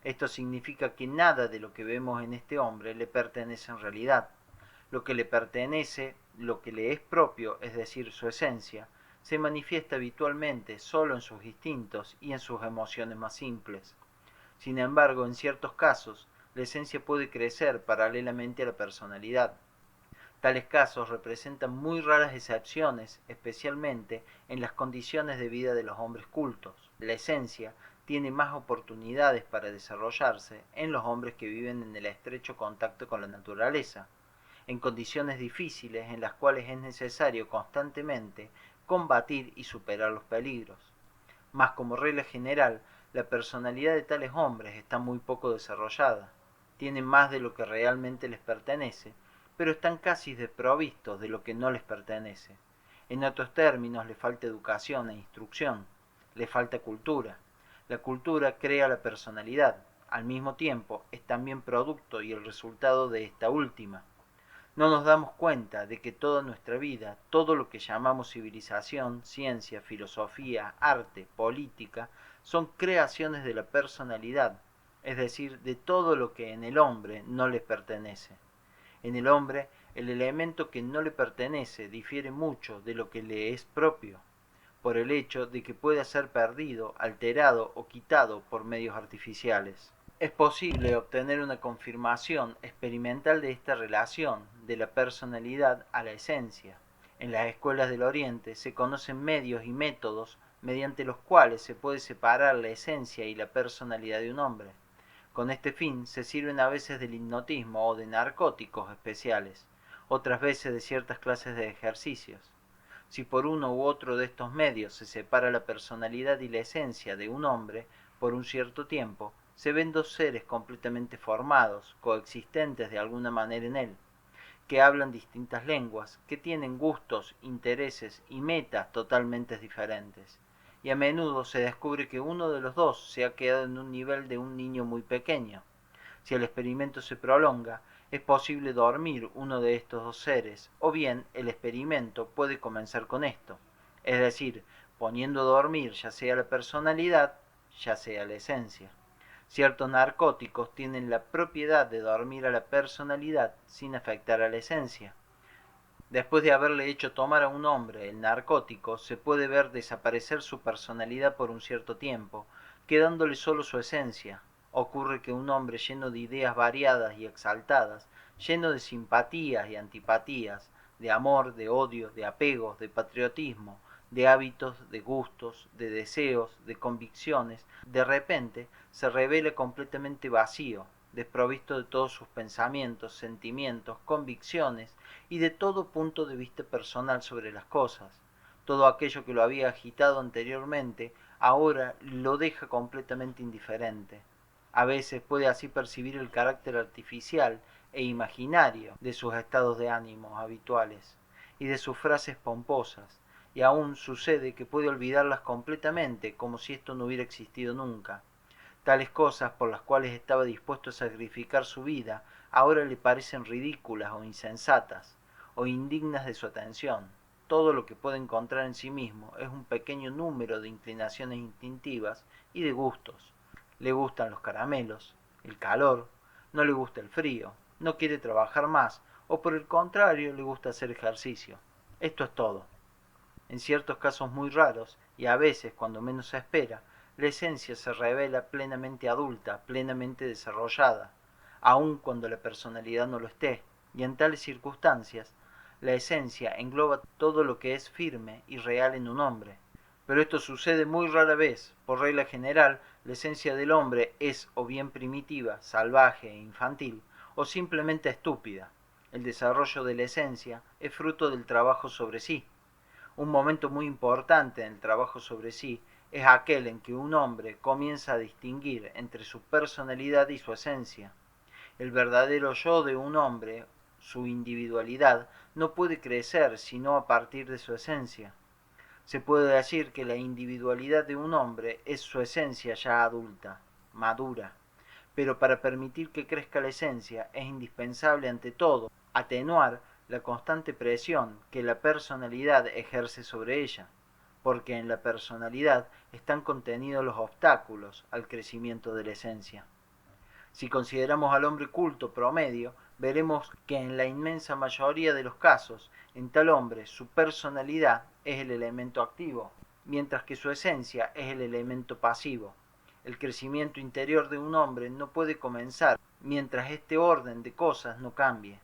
Esto significa que nada de lo que vemos en este hombre le pertenece en realidad. Lo que le pertenece, lo que le es propio, es decir, su esencia, se manifiesta habitualmente solo en sus instintos y en sus emociones más simples. Sin embargo, en ciertos casos, la esencia puede crecer paralelamente a la personalidad. Tales casos representan muy raras excepciones, especialmente en las condiciones de vida de los hombres cultos. La esencia tiene más oportunidades para desarrollarse en los hombres que viven en el estrecho contacto con la naturaleza, en condiciones difíciles en las cuales es necesario constantemente combatir y superar los peligros. Mas como regla general, la personalidad de tales hombres está muy poco desarrollada. Tienen más de lo que realmente les pertenece, pero están casi desprovistos de lo que no les pertenece. En otros términos, les falta educación e instrucción, les falta cultura. La cultura crea la personalidad, al mismo tiempo es también producto y el resultado de esta última. No nos damos cuenta de que toda nuestra vida, todo lo que llamamos civilización, ciencia, filosofía, arte, política, son creaciones de la personalidad, es decir, de todo lo que en el hombre no le pertenece. En el hombre, el elemento que no le pertenece difiere mucho de lo que le es propio, por el hecho de que pueda ser perdido, alterado o quitado por medios artificiales. Es posible obtener una confirmación experimental de esta relación de la personalidad a la esencia. En las escuelas del Oriente se conocen medios y métodos mediante los cuales se puede separar la esencia y la personalidad de un hombre. Con este fin se sirven a veces del hipnotismo o de narcóticos especiales, otras veces de ciertas clases de ejercicios. Si por uno u otro de estos medios se separa la personalidad y la esencia de un hombre por un cierto tiempo, se ven dos seres completamente formados, coexistentes de alguna manera en él, que hablan distintas lenguas, que tienen gustos, intereses y metas totalmente diferentes. Y a menudo se descubre que uno de los dos se ha quedado en un nivel de un niño muy pequeño. Si el experimento se prolonga, es posible dormir uno de estos dos seres, o bien el experimento puede comenzar con esto, es decir, poniendo a dormir ya sea la personalidad, ya sea la esencia. Ciertos narcóticos tienen la propiedad de dormir a la personalidad sin afectar a la esencia. Después de haberle hecho tomar a un hombre el narcótico, se puede ver desaparecer su personalidad por un cierto tiempo, quedándole solo su esencia. Ocurre que un hombre lleno de ideas variadas y exaltadas, lleno de simpatías y antipatías, de amor, de odio, de apegos, de patriotismo, de hábitos, de gustos, de deseos, de convicciones, de repente se revela completamente vacío, desprovisto de todos sus pensamientos, sentimientos, convicciones y de todo punto de vista personal sobre las cosas. Todo aquello que lo había agitado anteriormente ahora lo deja completamente indiferente. A veces puede así percibir el carácter artificial e imaginario de sus estados de ánimo habituales, y de sus frases pomposas, y aún sucede que puede olvidarlas completamente como si esto no hubiera existido nunca. Tales cosas por las cuales estaba dispuesto a sacrificar su vida ahora le parecen ridículas o insensatas, o indignas de su atención. Todo lo que puede encontrar en sí mismo es un pequeño número de inclinaciones instintivas y de gustos. Le gustan los caramelos, el calor, no le gusta el frío, no quiere trabajar más, o por el contrario le gusta hacer ejercicio. Esto es todo. En ciertos casos muy raros, y a veces cuando menos se espera, la esencia se revela plenamente adulta, plenamente desarrollada, aun cuando la personalidad no lo esté, y en tales circunstancias, la esencia engloba todo lo que es firme y real en un hombre. Pero esto sucede muy rara vez. Por regla general, la esencia del hombre es o bien primitiva, salvaje e infantil, o simplemente estúpida. El desarrollo de la esencia es fruto del trabajo sobre sí. Un momento muy importante en el trabajo sobre sí es aquel en que un hombre comienza a distinguir entre su personalidad y su esencia. El verdadero yo de un hombre, su individualidad, no puede crecer sino a partir de su esencia. Se puede decir que la individualidad de un hombre es su esencia ya adulta, madura. Pero para permitir que crezca la esencia es indispensable ante todo atenuar la constante presión que la personalidad ejerce sobre ella, porque en la personalidad están contenidos los obstáculos al crecimiento de la esencia. Si consideramos al hombre culto promedio, veremos que en la inmensa mayoría de los casos, en tal hombre su personalidad es el elemento activo, mientras que su esencia es el elemento pasivo. El crecimiento interior de un hombre no puede comenzar mientras este orden de cosas no cambie.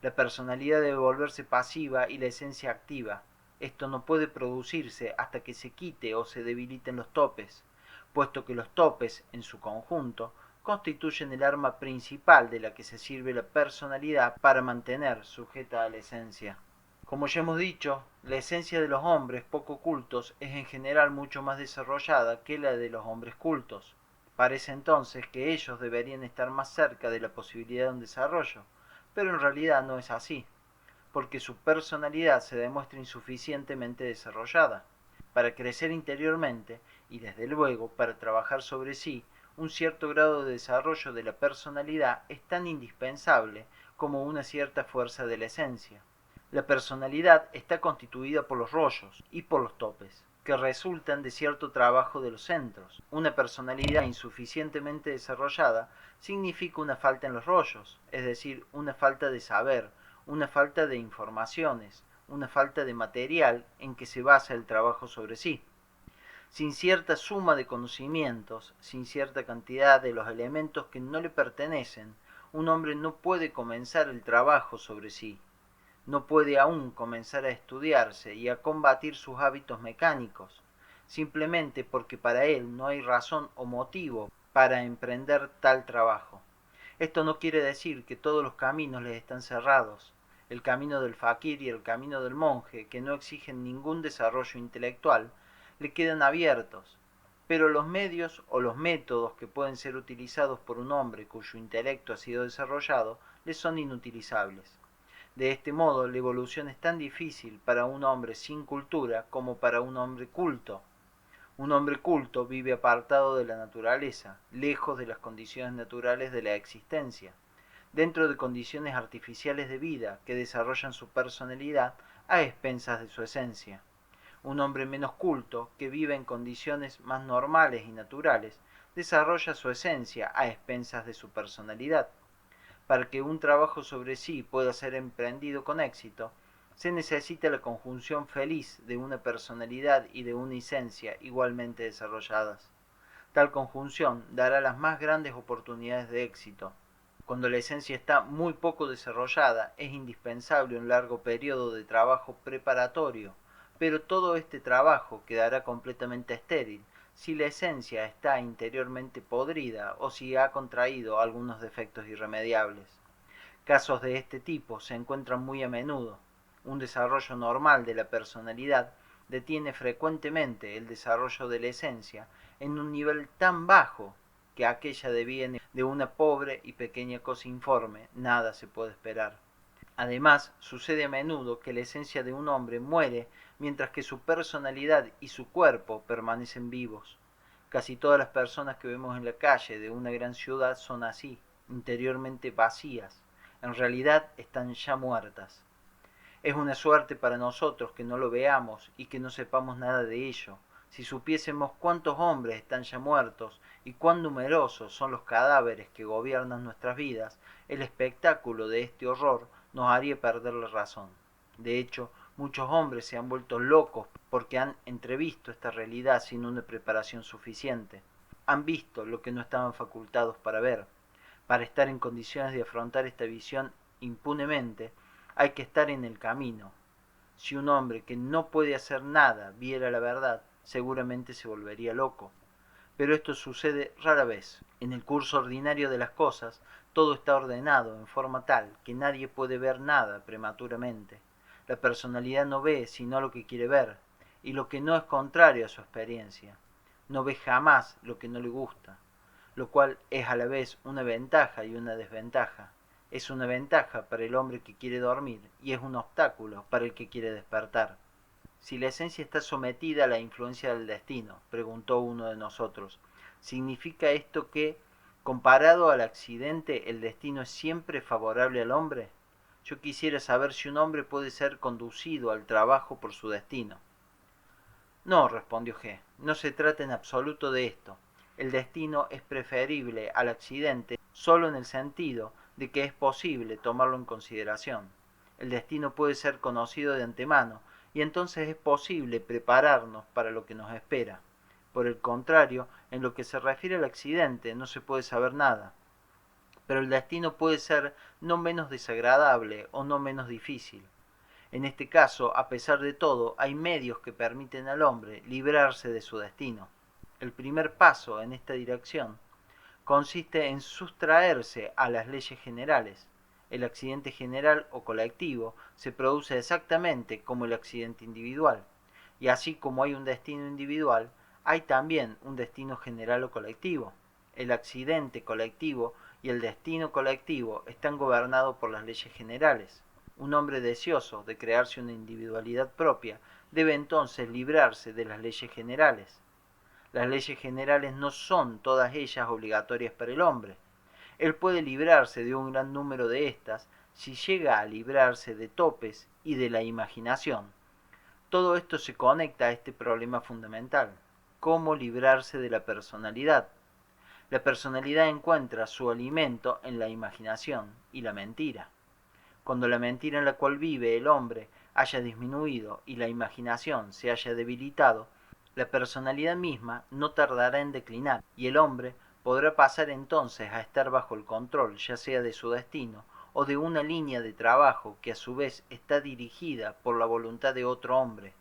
La personalidad debe volverse pasiva y la esencia activa. Esto no puede producirse hasta que se quite o se debiliten los topes, puesto que los topes, en su conjunto, constituyen el arma principal de la que se sirve la personalidad para mantener sujeta a la esencia. Como ya hemos dicho, la esencia de los hombres poco cultos es en general mucho más desarrollada que la de los hombres cultos. Parece entonces que ellos deberían estar más cerca de la posibilidad de un desarrollo, pero en realidad no es así, porque su personalidad se demuestra insuficientemente desarrollada. Para crecer interiormente, y desde luego para trabajar sobre sí, un cierto grado de desarrollo de la personalidad es tan indispensable como una cierta fuerza de la esencia. La personalidad está constituida por los rollos y por los topes, que resultan de cierto trabajo de los centros. Una personalidad insuficientemente desarrollada significa una falta en los rollos, es decir, una falta de saber, una falta de informaciones, una falta de material en que se basa el trabajo sobre sí. Sin cierta suma de conocimientos, sin cierta cantidad de los elementos que no le pertenecen, un hombre no puede comenzar el trabajo sobre sí, no puede aún comenzar a estudiarse y a combatir sus hábitos mecánicos, simplemente porque para él no hay razón o motivo para emprender tal trabajo. Esto no quiere decir que todos los caminos les están cerrados. El camino del fakir y el camino del monje, que no exigen ningún desarrollo intelectual, le quedan abiertos, pero los medios o los métodos que pueden ser utilizados por un hombre cuyo intelecto ha sido desarrollado le son inutilizables. De este modo, la evolución es tan difícil para un hombre sin cultura como para un hombre culto. Un hombre culto vive apartado de la naturaleza, lejos de las condiciones naturales de la existencia, dentro de condiciones artificiales de vida que desarrollan su personalidad a expensas de su esencia. Un hombre menos culto, que vive en condiciones más normales y naturales, desarrolla su esencia a expensas de su personalidad. Para que un trabajo sobre sí pueda ser emprendido con éxito, se necesita la conjunción feliz de una personalidad y de una esencia igualmente desarrolladas. Tal conjunción dará las más grandes oportunidades de éxito. Cuando la esencia está muy poco desarrollada, es indispensable un largo periodo de trabajo preparatorio, pero todo este trabajo quedará completamente estéril si la esencia está interiormente podrida o si ha contraído algunos defectos irremediables. Casos de este tipo se encuentran muy a menudo. Un desarrollo normal de la personalidad detiene frecuentemente el desarrollo de la esencia en un nivel tan bajo que aquella deviene de una pobre y pequeña cosa informe, nada se puede esperar. Además, sucede a menudo que la esencia de un hombre muere mientras que su personalidad y su cuerpo permanecen vivos. Casi todas las personas que vemos en la calle de una gran ciudad son así, interiormente vacías. En realidad están ya muertas. Es una suerte para nosotros que no lo veamos y que no sepamos nada de ello. Si supiésemos cuántos hombres están ya muertos y cuán numerosos son los cadáveres que gobiernan nuestras vidas, el espectáculo de este horror nos haría perder la razón. De hecho, muchos hombres se han vuelto locos porque han entrevisto esta realidad sin una preparación suficiente. Han visto lo que no estaban facultados para ver. Para estar en condiciones de afrontar esta visión impunemente, hay que estar en el camino. Si un hombre que no puede hacer nada viera la verdad, seguramente se volvería loco. Pero esto sucede rara vez. En el curso ordinario de las cosas, todo está ordenado en forma tal que nadie puede ver nada prematuramente. La personalidad no ve sino lo que quiere ver, y lo que no es contrario a su experiencia. No ve jamás lo que no le gusta, lo cual es a la vez una ventaja y una desventaja. Es una ventaja para el hombre que quiere dormir y es un obstáculo para el que quiere despertar. Si la esencia está sometida a la influencia del destino, preguntó uno de nosotros, ¿significa esto que, comparado al accidente, el destino es siempre favorable al hombre? Yo quisiera saber si un hombre puede ser conducido al trabajo por su destino. No, respondió G. No se trata en absoluto de esto. El destino es preferible al accidente solo en el sentido de que es posible tomarlo en consideración. El destino puede ser conocido de antemano y entonces es posible prepararnos para lo que nos espera. Por el contrario, en lo que se refiere al accidente no se puede saber nada. Pero el destino puede ser no menos desagradable o no menos difícil. En este caso, a pesar de todo, hay medios que permiten al hombre librarse de su destino. El primer paso en esta dirección consiste en sustraerse a las leyes generales. El accidente general o colectivo se produce exactamente como el accidente individual. Y así como hay un destino individual, hay también un destino general o colectivo. El accidente colectivo y el destino colectivo están gobernados por las leyes generales. Un hombre deseoso de crearse una individualidad propia debe entonces librarse de las leyes generales. Las leyes generales no son todas ellas obligatorias para el hombre. Él puede librarse de un gran número de estas si llega a librarse de topes y de la imaginación. Todo esto se conecta a este problema fundamental: ¿cómo librarse de la personalidad? La personalidad encuentra su alimento en la imaginación y la mentira. Cuando la mentira en la cual vive el hombre haya disminuido y la imaginación se haya debilitado, la personalidad misma no tardará en declinar y el hombre podrá pasar entonces a estar bajo el control ya sea de su destino o de una línea de trabajo que a su vez está dirigida por la voluntad de otro hombre.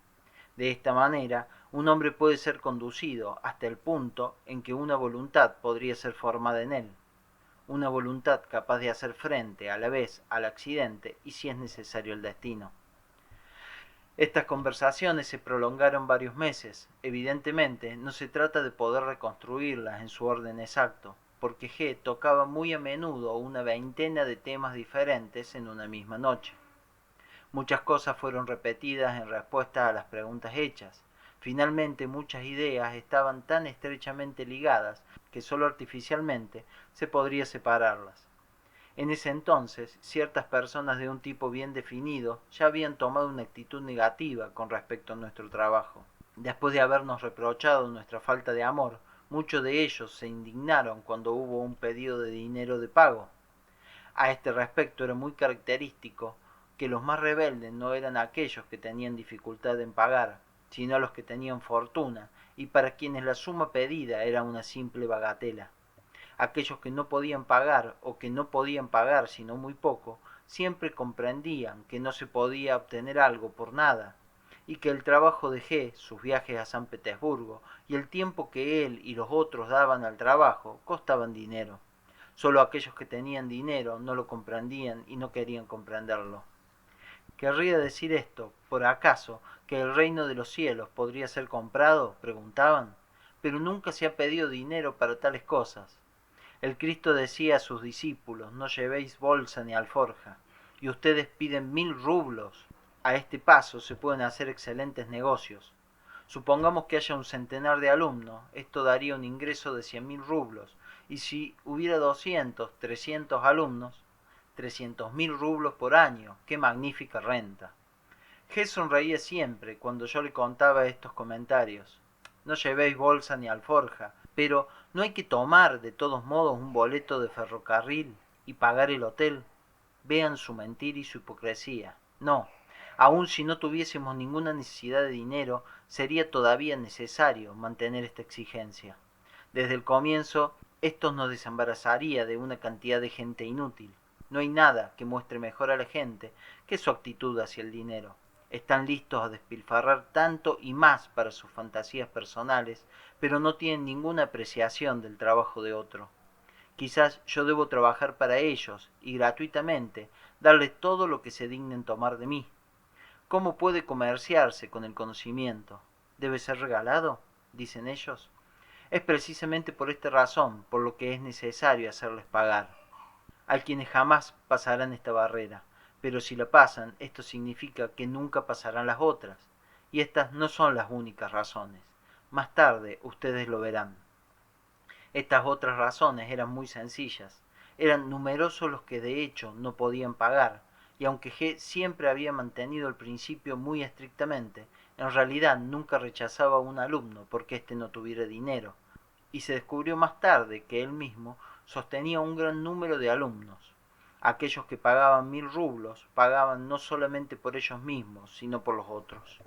De esta manera, un hombre puede ser conducido hasta el punto en que una voluntad podría ser formada en él, una voluntad capaz de hacer frente a la vez al accidente y, si es necesario, al destino. Estas conversaciones se prolongaron varios meses. Evidentemente, no se trata de poder reconstruirlas en su orden exacto, porque G tocaba muy a menudo una veintena de temas diferentes en una misma noche. Muchas cosas fueron repetidas en respuesta a las preguntas hechas. Finalmente, muchas ideas estaban tan estrechamente ligadas que sólo artificialmente se podría separarlas. En ese entonces, ciertas personas de un tipo bien definido ya habían tomado una actitud negativa con respecto a nuestro trabajo. Después de habernos reprochado nuestra falta de amor, muchos de ellos se indignaron cuando hubo un pedido de dinero de pago. A este respecto era muy característico que los más rebeldes no eran aquellos que tenían dificultad en pagar, sino los que tenían fortuna y para quienes la suma pedida era una simple bagatela. Aquellos que no podían pagar o que no podían pagar sino muy poco, siempre comprendían que no se podía obtener algo por nada, y que el trabajo de G, sus viajes a San Petersburgo y el tiempo que él y los otros daban al trabajo costaban dinero. Solo aquellos que tenían dinero no lo comprendían y no querían comprenderlo. ¿Querría decir esto, por acaso, que el reino de los cielos podría ser comprado?, preguntaban. Pero nunca se ha pedido dinero para tales cosas. El Cristo decía a sus discípulos: no llevéis bolsa ni alforja. y ustedes piden 1000 rublos. A este paso se pueden hacer excelentes negocios. Supongamos que haya un centenar de alumnos, esto daría un ingreso de 100.000 rublos, y si hubiera 200, 300 alumnos, 300.000 rublos por año. ¡Qué magnífica renta! G sonreía siempre cuando yo le contaba estos comentarios. No llevéis bolsa ni alforja, pero ¿no hay que tomar de todos modos un boleto de ferrocarril y pagar el hotel? Vean su mentira y su hipocresía. No, aun si no tuviésemos ninguna necesidad de dinero, sería todavía necesario mantener esta exigencia. Desde el comienzo, esto nos desembarazaría de una cantidad de gente inútil. No hay nada que muestre mejor a la gente que su actitud hacia el dinero. Están listos a despilfarrar tanto y más para sus fantasías personales, pero no tienen ninguna apreciación del trabajo de otro. Quizás yo debo trabajar para ellos y gratuitamente darles todo lo que se dignen tomar de mí. ¿Cómo puede comerciarse con el conocimiento? ¿Debe ser regalado?, dicen ellos. Es precisamente por esta razón por lo que es necesario hacerles pagar. Hay quienes jamás pasarán esta barrera, pero si la pasan, esto significa que nunca pasarán las otras. Y estas no son las únicas razones. Más tarde ustedes lo verán. Estas otras razones eran muy sencillas. Eran numerosos los que de hecho no podían pagar, y aunque G siempre había mantenido el principio muy estrictamente, en realidad nunca rechazaba a un alumno porque éste no tuviera dinero, y se descubrió más tarde que él mismo sostenía un gran número de alumnos. Aquellos que pagaban 1000 rublos pagaban no solamente por ellos mismos, sino por los otros.